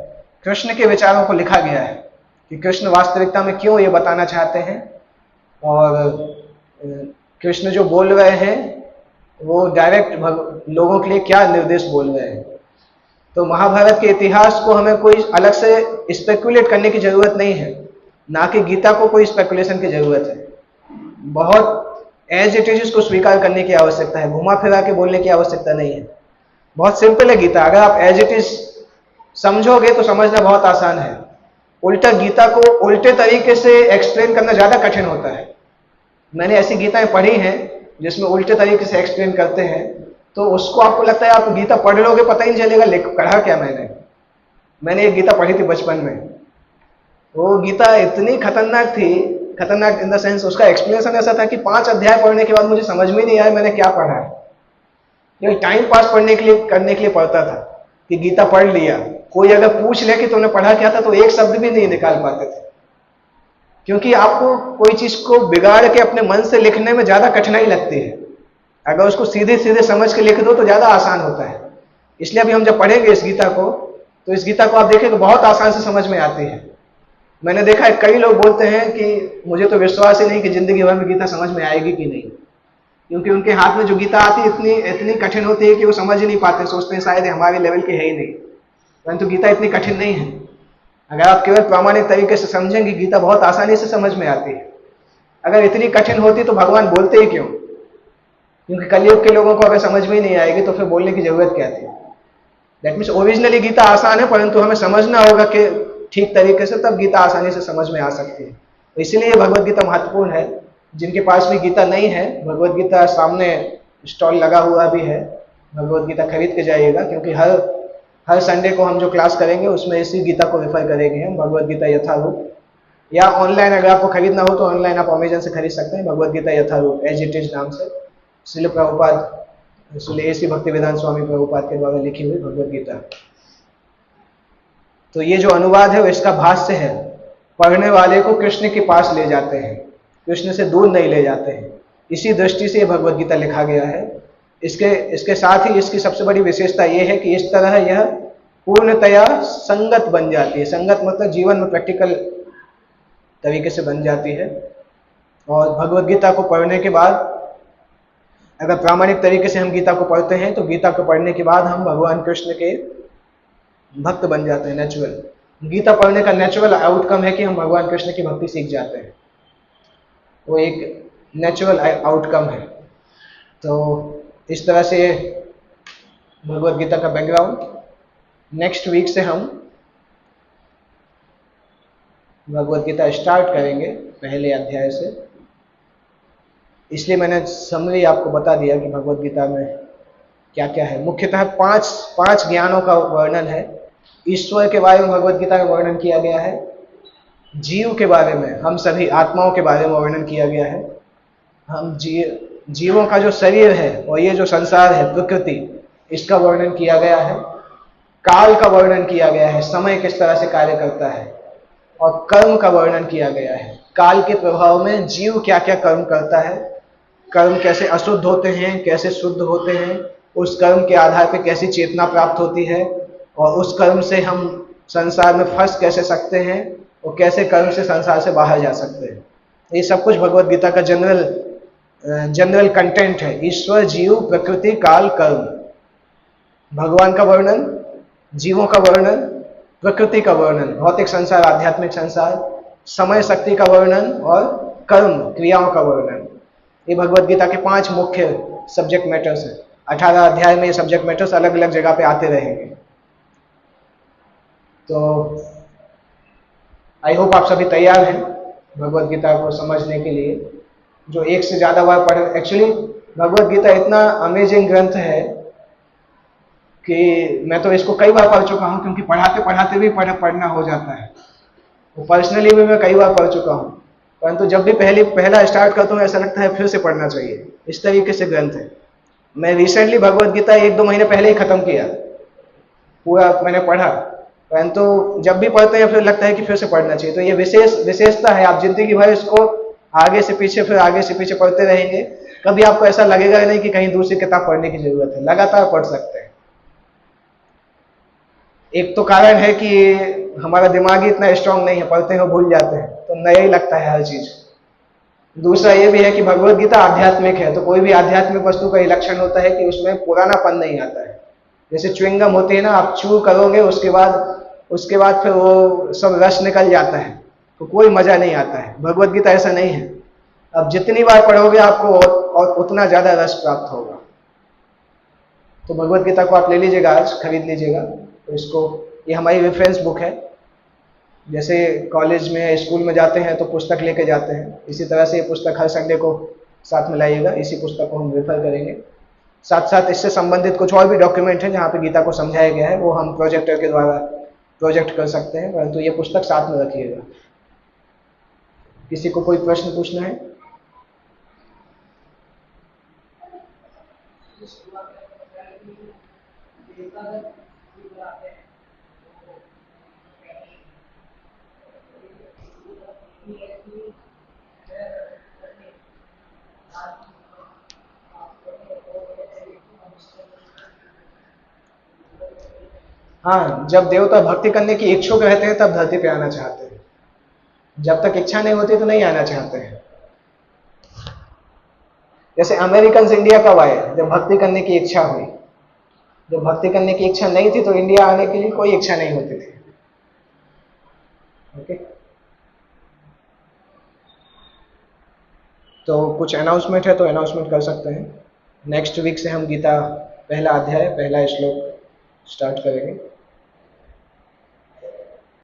कृष्ण के विचारों को लिखा गया है कि कृष्ण वास्तविकता में क्यों ये बताना चाहते हैं और कृष्ण जो बोल रहे हैं वो डायरेक्ट लोगों के लिए क्या निर्देश बोल रहे हैं। तो महाभारत के इतिहास को हमें कोई अलग से स्पेकुलेट करने की जरूरत नहीं है, ना कि गीता को कोई स्पेकुलेशन की जरूरत है। बहुत एज इट इज इसको स्वीकार करने की आवश्यकता है, घुमा फिरा के बोलने की आवश्यकता नहीं है। बहुत सिंपल है गीता। अगर आप एज इट इज समझोगे तो समझना बहुत आसान है। उल्टा गीता को उल्टे तरीके से एक्सप्लेन करना ज़्यादा कठिन होता है। मैंने ऐसी गीताएं पढ़ी हैं जिसमें उल्टे तरीके से एक्सप्लेन करते हैं, तो उसको आपको लगता है आप गीता पढ़ लोगे, पता ही नहीं चलेगा पढ़ा क्या मैंने एक गीता पढ़ी थी बचपन में। वो गीता इतनी खतरनाक थी, खतरनाक इन द सेंस उसका एक्सप्लेनेशन ऐसा था कि 5 अध्याय पढ़ने के बाद मुझे समझ में नहीं आया मैंने क्या पढ़ा है। ये टाइम पास करने के लिए पढ़ता था कि गीता पढ़ लिया। कोई अगर पूछ ले कि तुमने पढ़ा क्या था तो एक शब्द भी नहीं निकाल पाते थे, क्योंकि आपको कोई चीज को बिगाड़ के अपने मन से लिखने में ज्यादा कठिनाई लगती है। अगर उसको सीधे सीधे समझ के लिख दो तो ज्यादा आसान होता है। इसलिए अभी हम जब पढ़ेंगे इस गीता को, तो इस गीता को आप देखेंगे बहुत आसान से समझ में आती है। मैंने देखा है कई लोग बोलते हैं कि मुझे तो विश्वास ही नहीं कि जिंदगी भर में गीता समझ में आएगी कि नहीं, क्योंकि उनके हाथ में जो गीता आती है इतनी कठिन होती है कि वो समझ ही नहीं पाते, सोचते हैं शायद हमारे लेवल की है ही नहीं। परंतु गीता इतनी कठिन नहीं है। अगर आप केवल प्रामाणिक तरीके से समझेंगे गीता बहुत आसानी से समझ में आती है। अगर इतनी कठिन होती तो भगवान बोलते ही क्यों? क्योंकि कलयुग के लोगों को अगर समझ में ही नहीं आएगी तो फिर बोलने की जरूरत क्या थी। दैट मीन्स ओरिजिनली गीता आसान है, परंतु हमें समझना होगा कि ठीक तरीके से, तब गीता आसानी से समझ में आ सकती है। तो इसीलिए भगवत गीता महत्वपूर्ण है। जिनके पास भी गीता नहीं है, भगवत गीता सामने स्टॉल लगा हुआ भी है, भगवत गीता खरीद के जाइएगा, क्योंकि हर संडे को हम जो क्लास करेंगे उसमें इसी गीता को रेफर करेंगे हम, भगवत गीता यथारूप। या ऑनलाइन अगर आपको खरीदना हो तो ऑनलाइन आप अमेजन से खरीद सकते हैं, भगवत गीता यथारूप एज इट इज नाम से, श्रील प्रभुपाद श्री ए.सी. भक्तिवेदांत स्वामी प्रभुपाद के द्वारा लिखी हुई भगवत गीता। तो ये जो अनुवाद है वो इसका भाष्य है। पढ़ने वाले को कृष्ण के पास ले जाते हैं, कृष्ण से दूर नहीं ले जाते हैं। इसी दृष्टि से भगवत गीता लिखा गया है। इसके साथ ही इसकी सबसे बड़ी विशेषता यह है कि इस तरह यह पूर्णतया संगत बन जाती है। संगत मतलब जीवन में प्रैक्टिकल तरीके से बन जाती है। और भगवत गीता को पढ़ने के बाद, अगर प्रामाणिक तरीके से हम गीता को पढ़ते हैं तो गीता को पढ़ने के बाद हम भगवान कृष्ण के भक्त बन जाते हैं। नेचुरल गीता पढ़ने का नेचुरल आउटकम है कि हम भगवान कृष्ण की भक्ति सीख जाते हैं। वो एक नेचुरल आउटकम है। तो इस तरह से भगवत गीता का बैकग्राउंड। नेक्स्ट वीक से हम भगवत गीता स्टार्ट करेंगे पहले अध्याय से। इसलिए मैंने समरी आपको बता दिया कि भगवत गीता में क्या क्या है। मुख्यतः पांच ज्ञानों का वर्णन है। ईश्वर के बारे में भगवत गीता का वर्णन किया गया है। जीव के बारे में, हम सभी आत्माओं के बारे में वर्णन किया गया है। हम जीवों का जो शरीर है और ये जो संसार है प्रकृति, इसका वर्णन किया गया है। काल का वर्णन किया गया है, समय किस तरह से कार्य करता है। और कर्म का वर्णन किया गया है, काल के प्रभाव में जीव क्या क्या कर्म करता है, कर्म कैसे अशुद्ध होते हैं, कैसे शुद्ध होते हैं, उस कर्म के आधार पर कैसी चेतना प्राप्त होती है, और उस कर्म से हम संसार में फंस कैसे सकते हैं, और कैसे कर्म से संसार से बाहर जा सकते हैं। ये सब कुछ भगवत गीता का जनरल कंटेंट है। ईश्वर, जीव, प्रकृति, काल, कर्म। भगवान का वर्णन, जीवों का वर्णन, प्रकृति का वर्णन, भौतिक संसार, आध्यात्मिक संसार, समय शक्ति का वर्णन, और कर्म क्रियाओं का वर्णन। ये भगवत गीता के 5 मुख्य सब्जेक्ट मैटर्स हैं। 18 अध्याय में ये सब्जेक्ट मैटर्स अलग अलग जगह पे आते रहेंगे। तो आई होप आप सभी तैयार हैं भगवत गीता को समझने के लिए, जो एक से ज्यादा बार पढ़े। एक्चुअली भगवत गीता इतना अमेजिंग ग्रंथ है कि मैं तो इसको कई बार पढ़ चुका हूँ, क्योंकि पढ़ाते पढ़ाते भी पढ़ना हो जाता है। वो पर्सनली भी मैं कई बार पढ़ चुका हूँ, परंतु जब भी पहला स्टार्ट करता हूँ ऐसा लगता है फिर से पढ़ना चाहिए। इस तरीके से ग्रंथ है। मैं रिसेंटली भगवत गीता 1-2 महीने पहले ही खत्म किया, पूरा मैंने पढ़ा, परंतु जब भी पढ़ते हैं फिर लगता है कि फिर से पढ़ना चाहिए। तो ये विशेषता है। आप जिंदगी भर इसको आगे से पीछे फिर आगे से पीछे पढ़ते रहेंगे, कभी आपको ऐसा लगेगा नहीं कि कहीं दूसरी किताब पढ़ने की जरूरत है। लगातार पढ़ सकते हैं। एक तो कारण है कि हमारा दिमाग ही इतना स्ट्रांग नहीं है, पढ़ते हैं भूल जाते हैं, तो नया ही लगता है हर चीज। दूसरा ये भी है कि भगवत गीता आध्यात्मिक है, तो कोई भी आध्यात्मिक वस्तु का लक्षण होता है कि उसमें पुरानापन नहीं आता है। जैसे च्युइंगम होती है ना, आप च्यू करोगे उसके बाद फिर वो सब रस निकल जाता है, तो कोई मजा नहीं आता है। भगवत गीता ऐसा नहीं है। अब जितनी बार पढ़ोगे आपको और उतना ज्यादा रस प्राप्त होगा। तो भगवत गीता को आप ले लीजिएगा, आज खरीद लीजिएगा, तो इसको ये हमारी रेफरेंस बुक है। जैसे कॉलेज में स्कूल में जाते हैं तो पुस्तक लेके जाते हैं, इसी तरह से ये पुस्तक हर संडे को साथ में लाइएगा। इसी पुस्तक को हम रेफर करेंगे। साथ साथ इससे संबंधित कुछ और भी डॉक्यूमेंट हैं जहाँ पे गीता को समझाया गया है, वो हम प्रोजेक्टर के द्वारा प्रोजेक्ट कर सकते हैं, परंतु ये पुस्तक साथ में रखिएगा। किसी को कोई प्रश्न पूछना है? हाँ, जब देवता भक्ति करने की इच्छुक रहते हैं तब धरती पे आना चाहते हैं, जब तक इच्छा नहीं होती तो नहीं आना चाहते हैं। जैसे अमेरिकन इंडिया कब आए? जब भक्ति करने की इच्छा हुई। जब भक्ति करने की इच्छा नहीं थी तो इंडिया आने के लिए कोई इच्छा नहीं होती थी। ओके, तो कुछ अनाउंसमेंट है तो अनाउंसमेंट कर सकते हैं। नेक्स्ट वीक से हम गीता पहला अध्याय पहला श्लोक स्टार्ट करेंगे।